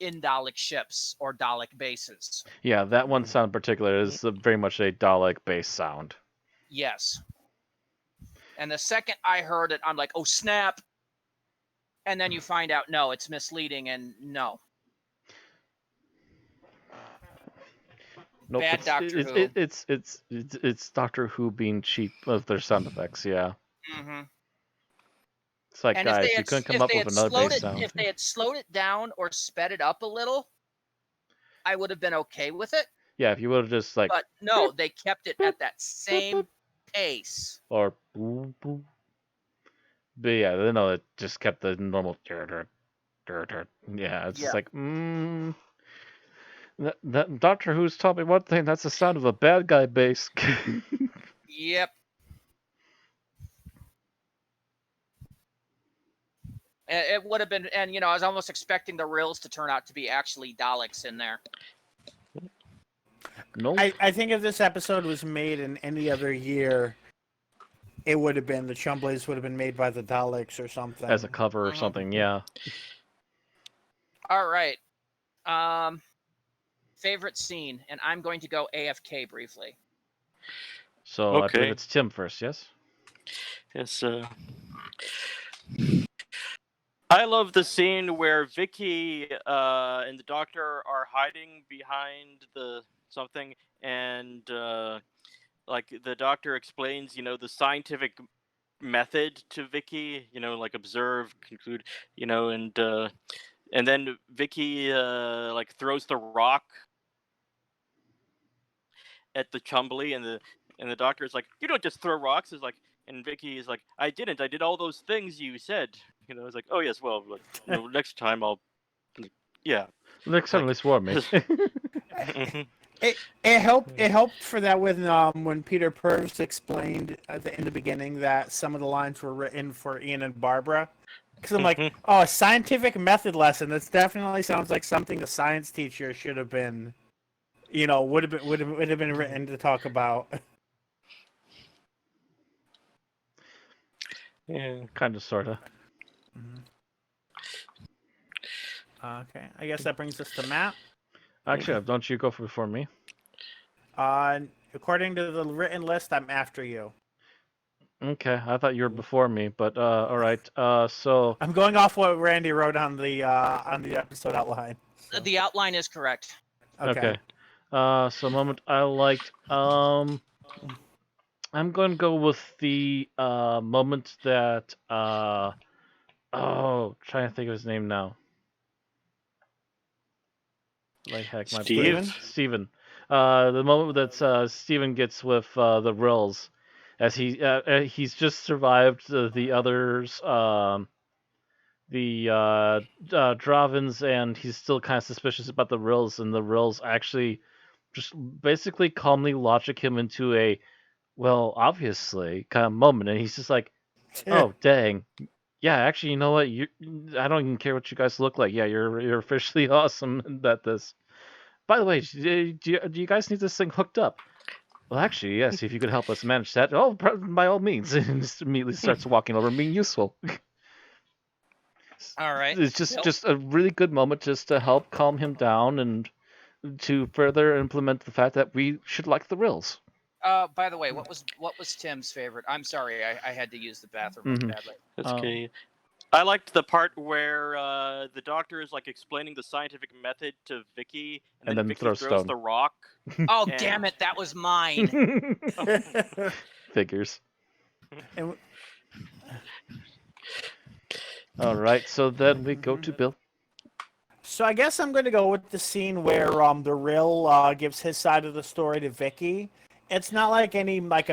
in Dalek ships or Dalek bases. Yeah, that one sound in particular is very much a Dalek-based sound. Yes. And the second I heard it, I'm like, oh snap. And then you find out, no, it's misleading and no. Nope, Bad Doctor Who. It's Doctor Who being cheap with their sound effects, yeah. Mm-hmm. It's like, And guys, you couldn't come up with another bass sound. If they had slowed it down or sped it up a little, I would have been okay with it. Yeah, if you would have just like... But no, they kept it at that same pace. Or... But yeah, no, it just kept the normal... Yeah, it's just like... That Doctor Who's taught me one thing, that's the sound of a bad guy bass. Yep. It would have been, and I was almost expecting the Rills to turn out to be actually Daleks in there. No. I think if this episode was made in any other year, it would have been the Chumblies would have been made by the Daleks or something. As a cover or something, yeah. All right. Favorite scene, and I'm going to go AFK briefly. So I believe it's Tim first, yes? Yes, I love the scene where Vicky and the Doctor are hiding behind the something, and like the Doctor explains, the scientific method to Vicky, like observe, conclude, and then Vicky like throws the rock at the Chumbly, and the Doctor is like, you don't just throw rocks. Is like, and Vicky is like, I didn't. I did all those things you said. It's like, oh yes, well, next time I'll, yeah. Next time they swore me. It helped for that when Peter Purves explained in the beginning that some of the lines were written for Ian and Barbara. Because I'm like, oh, a scientific method lesson. This definitely sounds like something the science teacher should have been, would have been written to talk about. Yeah, kind of, sort of. Okay, I guess that brings us to Matt. Actually, don't you go before me? According to the written list, I'm after you. Okay, I thought you were before me, but all right. So I'm going off what Randy wrote on the episode outline. So. The outline is correct. okay. So a moment I liked. I'm going to go with the moment that trying to think of his name now. Like heck, my brain. Steve? Steven. The moment that Steven gets with the Rills, as he's just survived the others, the Dravins, and he's still kind of suspicious about the Rills, and the Rills actually just basically calmly logic him into a, well, obviously kind of moment, and he's just like, oh dang, yeah, actually, you know what? I don't even care what you guys look like. Yeah, you're officially awesome at this. By the way, do you guys need this thing hooked up? Well, actually, yes. If you could help us manage that, oh, by all means. And just immediately starts walking over, being useful. All right. It's just a really good moment just to help calm him down and to further implement the fact that we should like the Rills. By the way, what was Tim's favorite? I'm sorry, I had to use the bathroom badly. That's okay. I liked the part where the doctor is like explaining the scientific method to Vicky, and then Vicky throws stone. the rock. Oh, damn it, that was mine. Figures. And All right, so then we go to Bill. so I guess I'm going to go with the scene where the Rill gives his side of the story to Vicky. It's not like a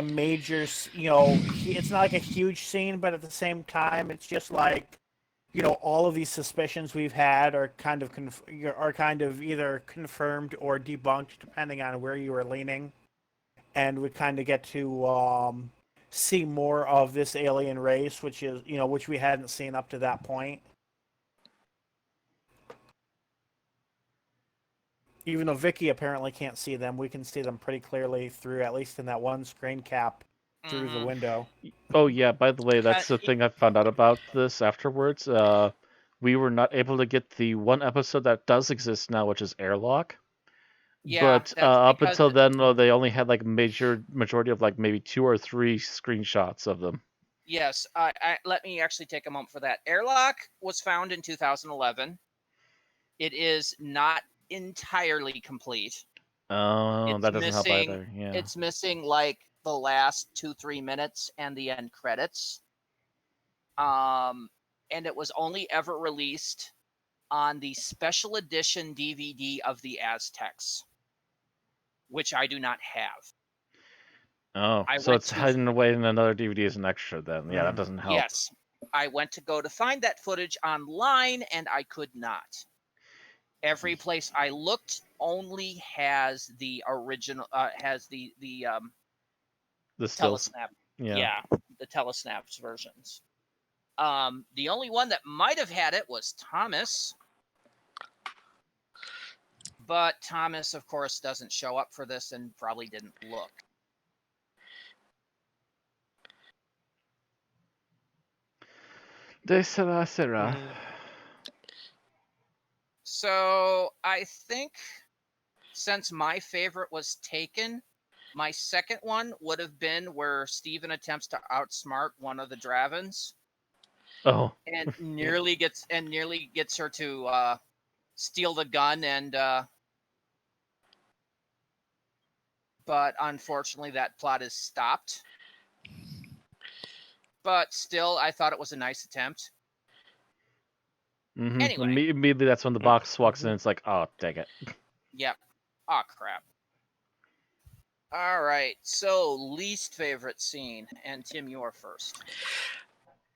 major, it's not like a huge scene, but at the same time, it's just like, all of these suspicions we've had are kind of either confirmed or debunked, depending on where you are leaning, and we kind of get to see more of this alien race, which we hadn't seen up to that point. Even though Vicky apparently can't see them, we can see them pretty clearly through, at least in that one screen cap, through the window. Oh yeah, by the way, that's the thing I found out about this afterwards. We were not able to get the one episode that does exist now, which is Airlock. Yeah, but up until then, they only had like majority of like maybe 2 or 3 screenshots of them. Yes, let me actually take a moment for that. Airlock was found in 2011. It is not entirely complete. Oh, that doesn't help either. Yeah. It's missing like the last 2-3 minutes and the end credits. And it was only ever released on the special edition DVD of the Aztecs, which I do not have. Oh, so it's hidden away in another DVD as an extra then. Yeah, that doesn't help. Yes. I went to go to find that footage online and I could not. Every place I looked only has the original, has the telesnap. Yeah, the telesnaps versions. The only one that might have had it was Thomas. But Thomas, of course, doesn't show up for this and probably didn't look. De sera. So I think since my favorite was taken, my second one would have been where Steven attempts to outsmart one of the Dravins. Oh. And nearly gets her to steal the gun but unfortunately that plot is stopped. But still, I thought it was a nice attempt. Mm-hmm. Anyway. Immediately that's when the box walks in, it's like, oh, dang it. Yep. Oh, crap. All right, so least favorite scene, and Tim, you're first.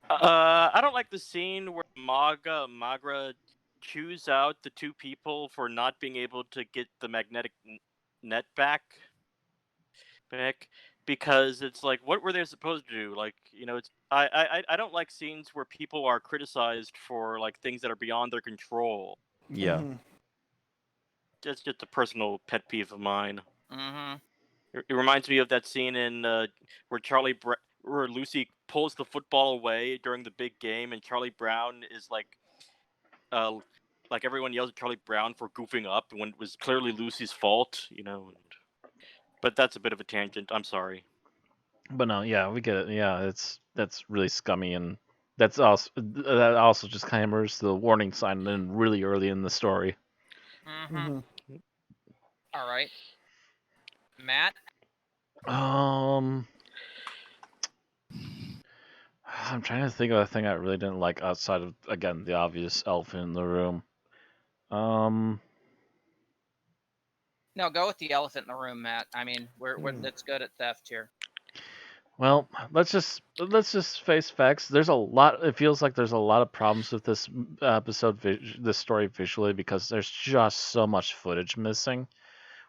I don't like the scene where Magra chews out the 2 people for not being able to get the magnetic net back, because it's like, what were they supposed to do? Like, it's I don't like scenes where people are criticized for like things that are beyond their control. Yeah. Mm-hmm. That's just a personal pet peeve of mine. Mm-hmm. It reminds me of that scene in where Lucy pulls the football away during the big game, and Charlie Brown is like everyone yells at Charlie Brown for goofing up when it was clearly Lucy's fault, But that's a bit of a tangent. I'm sorry. But no, yeah, we get it. Yeah, that's really scummy, and that also just kind of mirrors the warning sign in really early in the story. Mm-hmm. All right, Matt. Um, I'm trying to think of a thing I really didn't like outside of, again, the obvious elephant in the room. Um, No, go with the elephant in the room, Matt. I mean, we're that's good at theft here. well, let's just face facts. There's a lot. It feels like there's a lot of problems with this episode, this story visually, because there's just so much footage missing.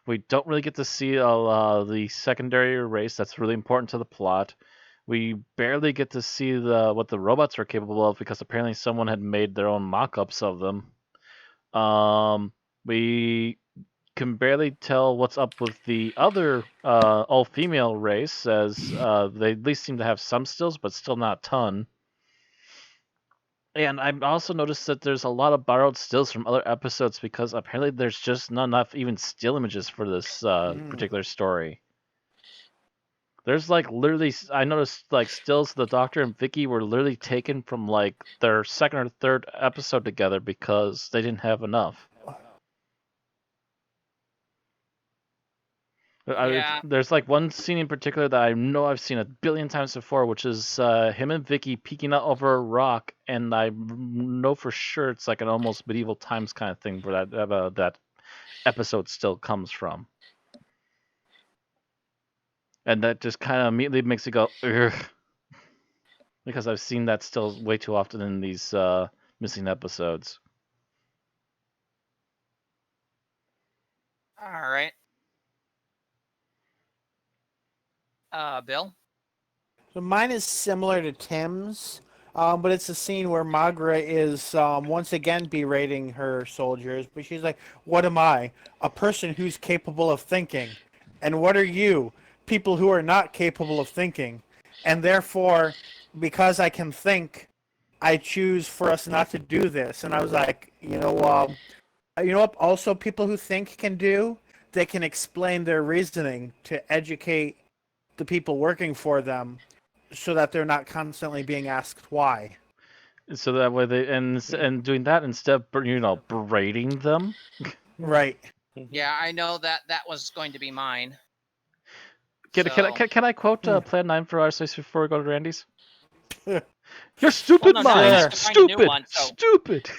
We don't really get to see the secondary race that's really important to the plot. We barely get to see what the robots are capable of because apparently someone had made their own mock-ups of them. We can barely tell what's up with the other all-female race, as they at least seem to have some stills, but still not a ton. And I've also noticed that there's a lot of borrowed stills from other episodes because apparently there's just not enough even still images for this particular story. There's like literally, I noticed like stills the Doctor and Vicky were literally taken from like their second or third episode together because they didn't have enough. Yeah. There's like one scene in particular that I know I've seen a billion times before, which is him and Vicky peeking out over a rock, and I know for sure it's like an almost medieval times kind of thing where that episode still comes from. And that just kind of immediately makes it go, ugh. Because I've seen that still way too often in these missing episodes. All right. Bill. So mine is similar to Tim's, but it's a scene where Magra is once again berating her soldiers, but she's like, "What am I? A person who's capable of thinking. And what are you? People who are not capable of thinking. And therefore, because I can think, I choose for us not to do this." And I was like, you know what? Also, people who think can do. They can explain their reasoning to educate the people working for them, so that they're not constantly being asked why. So that way and doing that instead of berating them. Right. Yeah, I know that was going to be mine. Can I quote Plan 9 for our space before we go to Randy's? Your Your stupid Well, no, mind, I have to find a new stupid, one, so- stupid.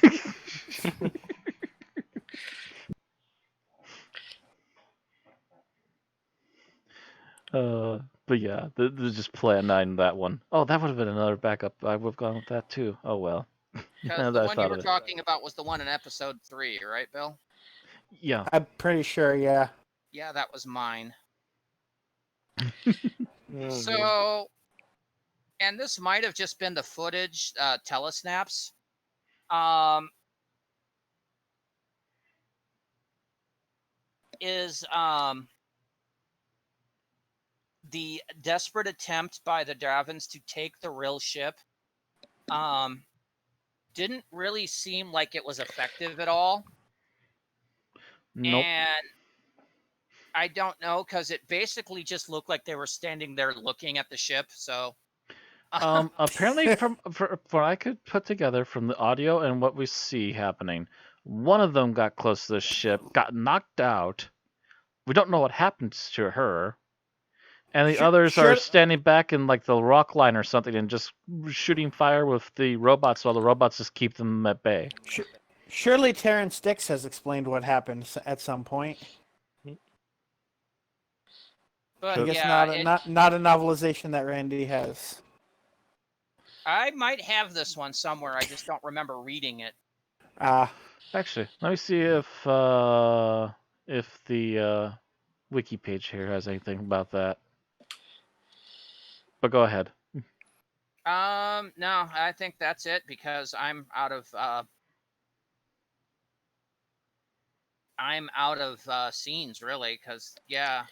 But yeah, just Plan 9, that one. Oh, that would have been another backup. I would have gone with that too. Oh well. Because Now the that I one you thought were of it. talking about was the one in episode 3, right, Bill? Yeah. I'm pretty sure, yeah. Yeah, that was mine. Mhm. So, and this might have just been the footage, telesnaps. Is the desperate attempt by the Dravens to take the real ship didn't really seem like it was effective at all. Nope. And I don't know, because it basically just looked like they were standing there looking at the ship. So Apparently, from what I could put together from the audio and what we see happening, one of them got close to the ship, got knocked out. We don't know what happened to her. And the others are standing back in like the rock line or something and just shooting fire with the robots while the robots just keep them at bay. Surely Terrence Dix has explained what happened at some point. but I guess yeah, not a novelization that Randy has. I might have this one somewhere. I just don't remember reading it. Actually, let me see if the wiki page here has anything about that. But go ahead. No, I think that's it because I'm out of scenes really, because yeah,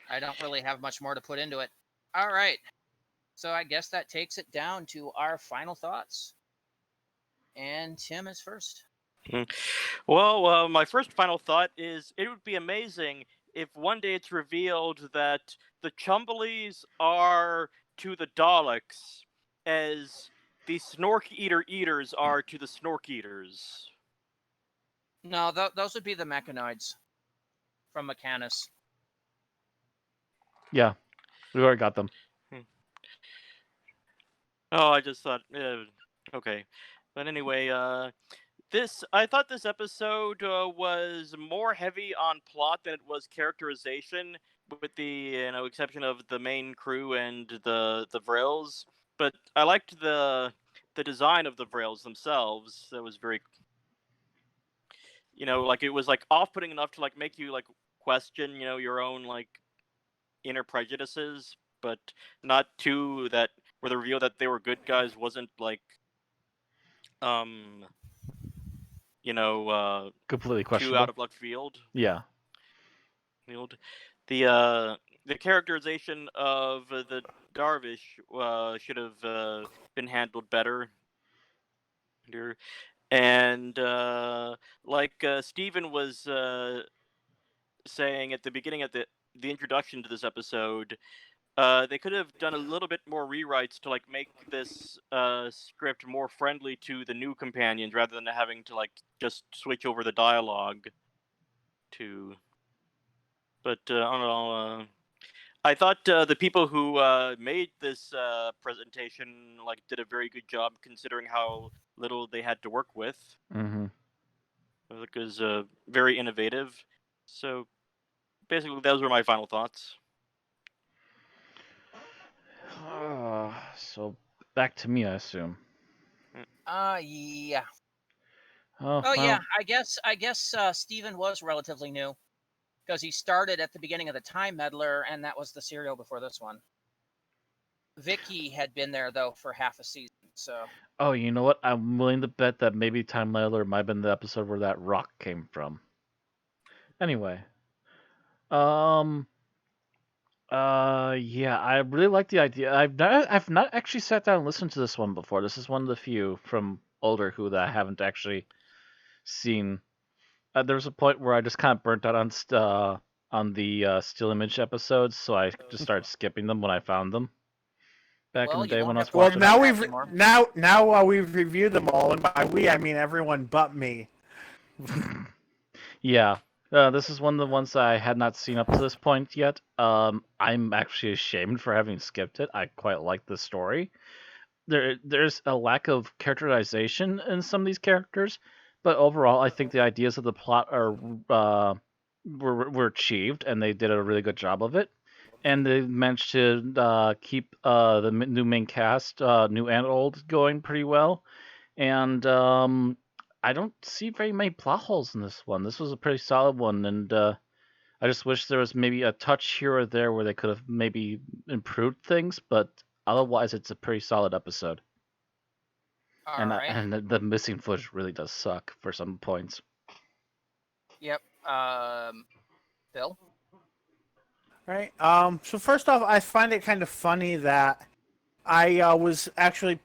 I don't really have much more to put into it. All right, so I guess that takes it down to our final thoughts, and Tim is first. Well, my first final thought is it would be amazing if one day it's revealed that the Chumbleys are to the Daleks as the Snork Eater Eaters are to the Snork Eaters. No, those would be the mechanoids from Mechanus. Yeah, we already got them. Oh, I just thought, okay. But anyway, I thought this episode was more heavy on plot than it was characterization, with the exception of the main crew and the Vrils. But I liked the design of the Vrils themselves. That was very, like it was like off-putting enough to like make you like question, your own like inner prejudices, but not too that where the reveal that they were good guys wasn't like Completely too questionable. out of left field. Yeah. The characterization of the Darvish should have been handled better. And like Steven was saying at the beginning of the introduction to this episode, they could have done a little bit more rewrites to like make this script more friendly to the new companions, rather than having to like just switch over the dialogue to. But I don't know. I thought the people who made this presentation like did a very good job, considering how little they had to work with. Mm-hmm. It was very innovative. So basically, those were my final thoughts. So back to me, I assume. Yeah. Oh, Oh, well, yeah. I guess Steven was relatively new because he started at the beginning of the Time Meddler, and that was the serial before this one. Vicky had been there though for half a season, so. Oh, you know what? I'm willing to bet that maybe Time Meddler might have been the episode where that rock came from. Anyway. Yeah, I really like the idea. I've not actually sat down and listened to this one before. This is one of the few from older Who that I haven't actually seen. There was a point where I just kind of burnt out on the Still Image episodes, so I just started skipping them when I found them. Back in Well, the you day don't when I have was to Well, watching. now that we've anymore. now we've reviewed them all, and by we I mean everyone but me. Yeah, this is one of the ones that I had not seen up to this point yet. I'm actually ashamed for having skipped it. I quite like the story. There's a lack of characterization in some of these characters, but overall, I think the ideas of the plot are were achieved, and they did a really good job of it. And they managed to keep the new main cast, new and old, going pretty well. And I don't see very many plot holes in this one. This was a pretty solid one, and I just wish there was maybe a touch here or there where they could have maybe improved things, but otherwise, it's a pretty solid episode. All And right. and the missing footage really does suck for some points. Yep. Bill? Right. So first off, I find it kind of funny that I was actually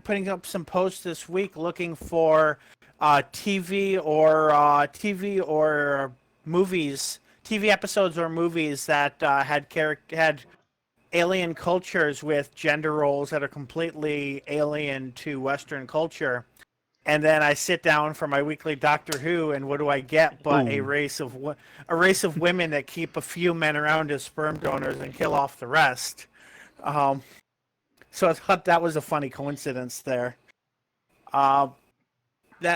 putting up some posts this week looking for TV or movies, TV episodes or movies that had alien cultures with gender roles that are completely alien to Western culture. And then I sit down for my weekly Doctor Who, and what do I get but a Ooh. race of women that keep a few men around as sperm donors and kill off the rest. So I thought that was a funny coincidence there. That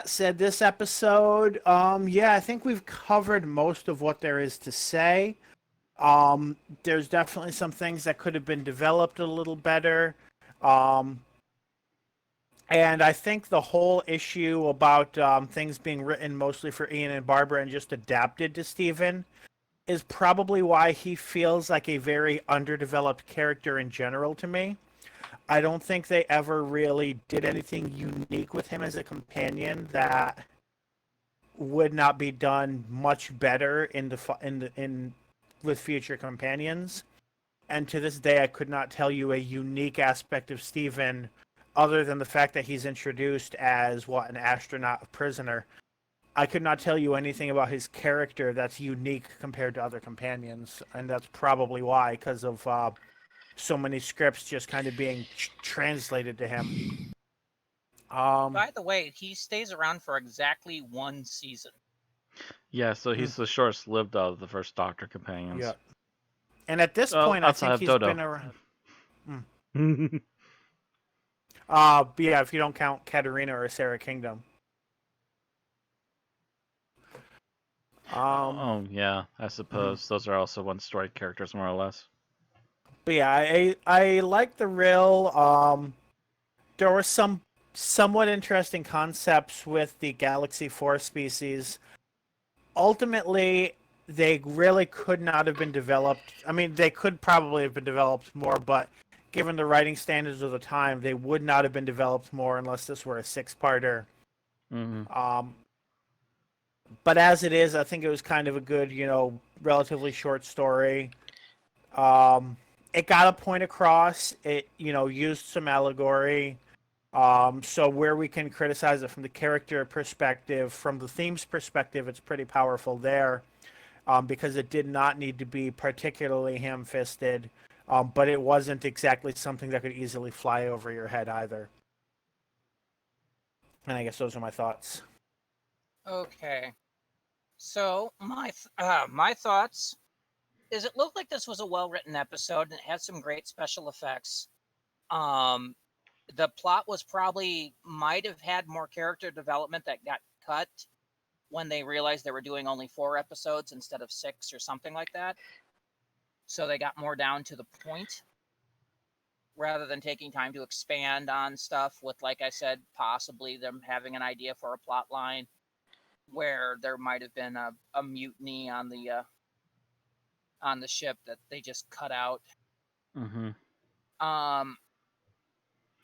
said, this episode, yeah, I think we've covered most of what there is to say. There's definitely some things that could have been developed a little better. And I think the whole issue about things being written mostly for Ian and Barbara and just adapted to Steven is probably why he feels like a very underdeveloped character in general to me. I don't think they ever really did anything unique with him as a companion that would not be done much better with future companions. And to this day, I could not tell you a unique aspect of Steven other than the fact that he's introduced as an astronaut prisoner. I could not tell you anything about his character that's unique compared to other companions, and that's probably why, because of so many scripts just kind of being translated to him. By the way, he stays around for exactly 1 season. Yeah, so he's the shortest lived of the first Doctor companions. Yeah. And at this point, I outside think of he's Dodo. been around. But yeah, if you don't count Katarina or Sarah Kingdom. Oh yeah, I suppose those are also one-story characters more or less. But yeah, I like the rill. There were some somewhat interesting concepts with the Galaxy 4 species. Ultimately, they really could not have been developed. I mean, they could probably have been developed more, but given the writing standards of the time, they would not have been developed more unless this were a 6-parter. But as it is, I think it was kind of a good, relatively short story. It got a point across. It, used some allegory. So where we can criticize it from the character perspective, from the theme's perspective, it's pretty powerful there, because it did not need to be particularly ham-fisted, but it wasn't exactly something that could easily fly over your head either. And I guess those are my thoughts. Okay. So my thoughts is it looked like this was a well-written episode and it had some great special effects. The plot was might have had more character development that got cut when they realized they were doing only 4 episodes instead of 6 or something like that. So they got more down to the point rather than taking time to expand on stuff with, like I said, possibly them having an idea for a plot line where there might have been a mutiny on the ship that they just cut out.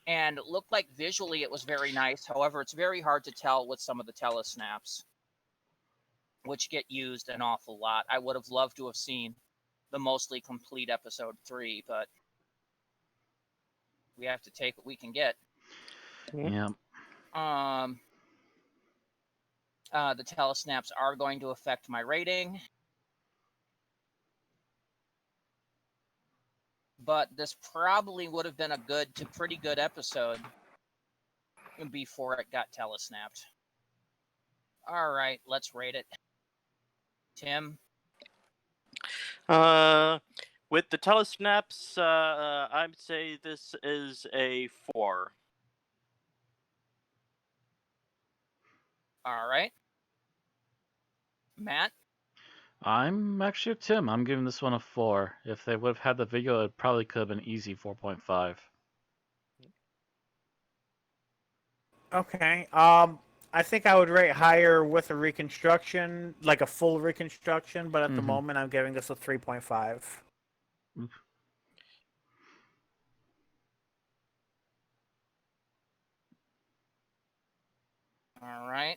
And it looked like visually it was very nice. However, it's very hard to tell with some of the telesnaps, which get used an awful lot. I would have loved to have seen the mostly complete episode 3, but we have to take what we can get. Yeah. The telesnaps are going to affect my rating. But this probably would have been a good to pretty good episode before it got telesnapped. All right, let's rate it. Tim? With the telesnaps, I'd say this is a 4. All right. Matt? I'm actually with Tim. I'm giving this one a 4. If they would have had the video, it probably could have been easy 4.5. Okay. I think I would rate higher with a reconstruction, like a full reconstruction, but at the moment I'm giving this a 3.5. All right.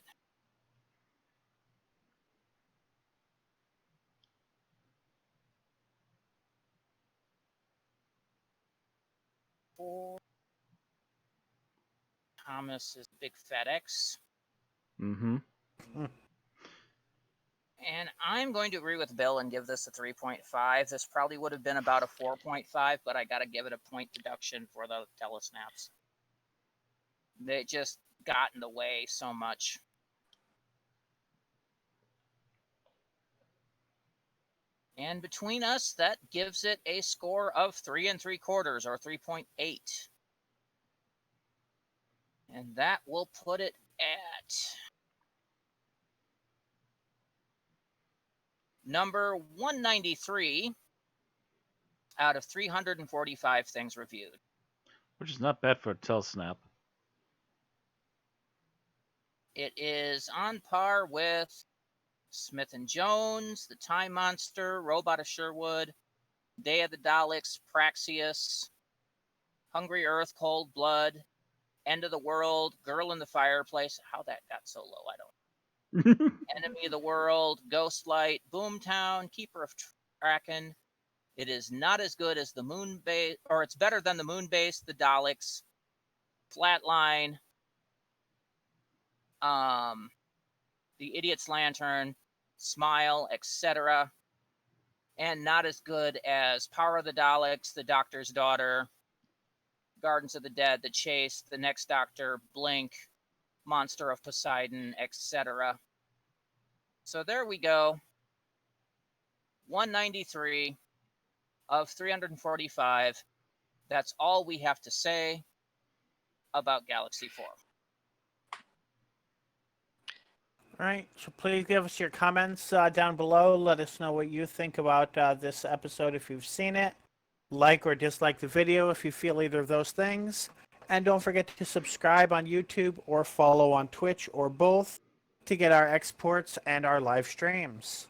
Thomas is Big Fat X. And I'm going to agree with Bill and give this a 3.5. This probably would have been about a 4.5, but I got to give it a point deduction for the telesnaps. They just got in the way so much. And between us, that gives it a score of 3 3/4 or 3.8. And that will put it at number 193 out of 345 things reviewed. Which is not bad for a telesnap. It is on par with Smith & Jones, The Time Monster, Robot of Sherwood, Day of the Daleks, Praxius, Hungry Earth, Cold Blood, End of the World, Girl in the Fireplace. How that got so low, I don't know. Enemy of the World, Ghostlight, Boomtown, Keeper of Kraken. It is not as good as the Moon Base, or it's better than the Moon Base, the Daleks, The Idiot's Lantern, Smile, etc. And not as good as Power of the Daleks, The Doctor's Daughter, Gardens of the Dead, The Chase, The Next Doctor, Blink, Monster of Poseidon, etc. So there we go. 193 of 345. That's all we have to say about Galaxy 4. All right, so please give us your comments down below. Let us know what you think about this episode if you've seen it. Like or dislike the video if you feel either of those things. And don't forget to subscribe on YouTube or follow on Twitch or both to get our exports and our live streams.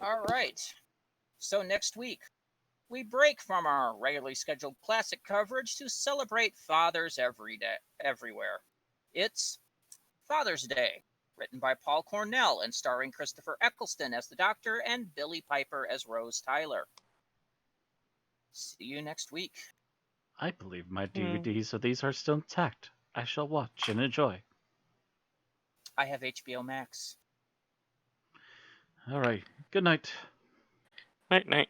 All right. So next week, we break from our regularly scheduled classic coverage to celebrate fathers everywhere. It's Father's Day, written by Paul Cornell and starring Christopher Eccleston as the Doctor and Billie Piper as Rose Tyler. See you next week. I believe my DVDs of these are still intact. I shall watch and enjoy. I have HBO Max. All right. Good night. Night, night.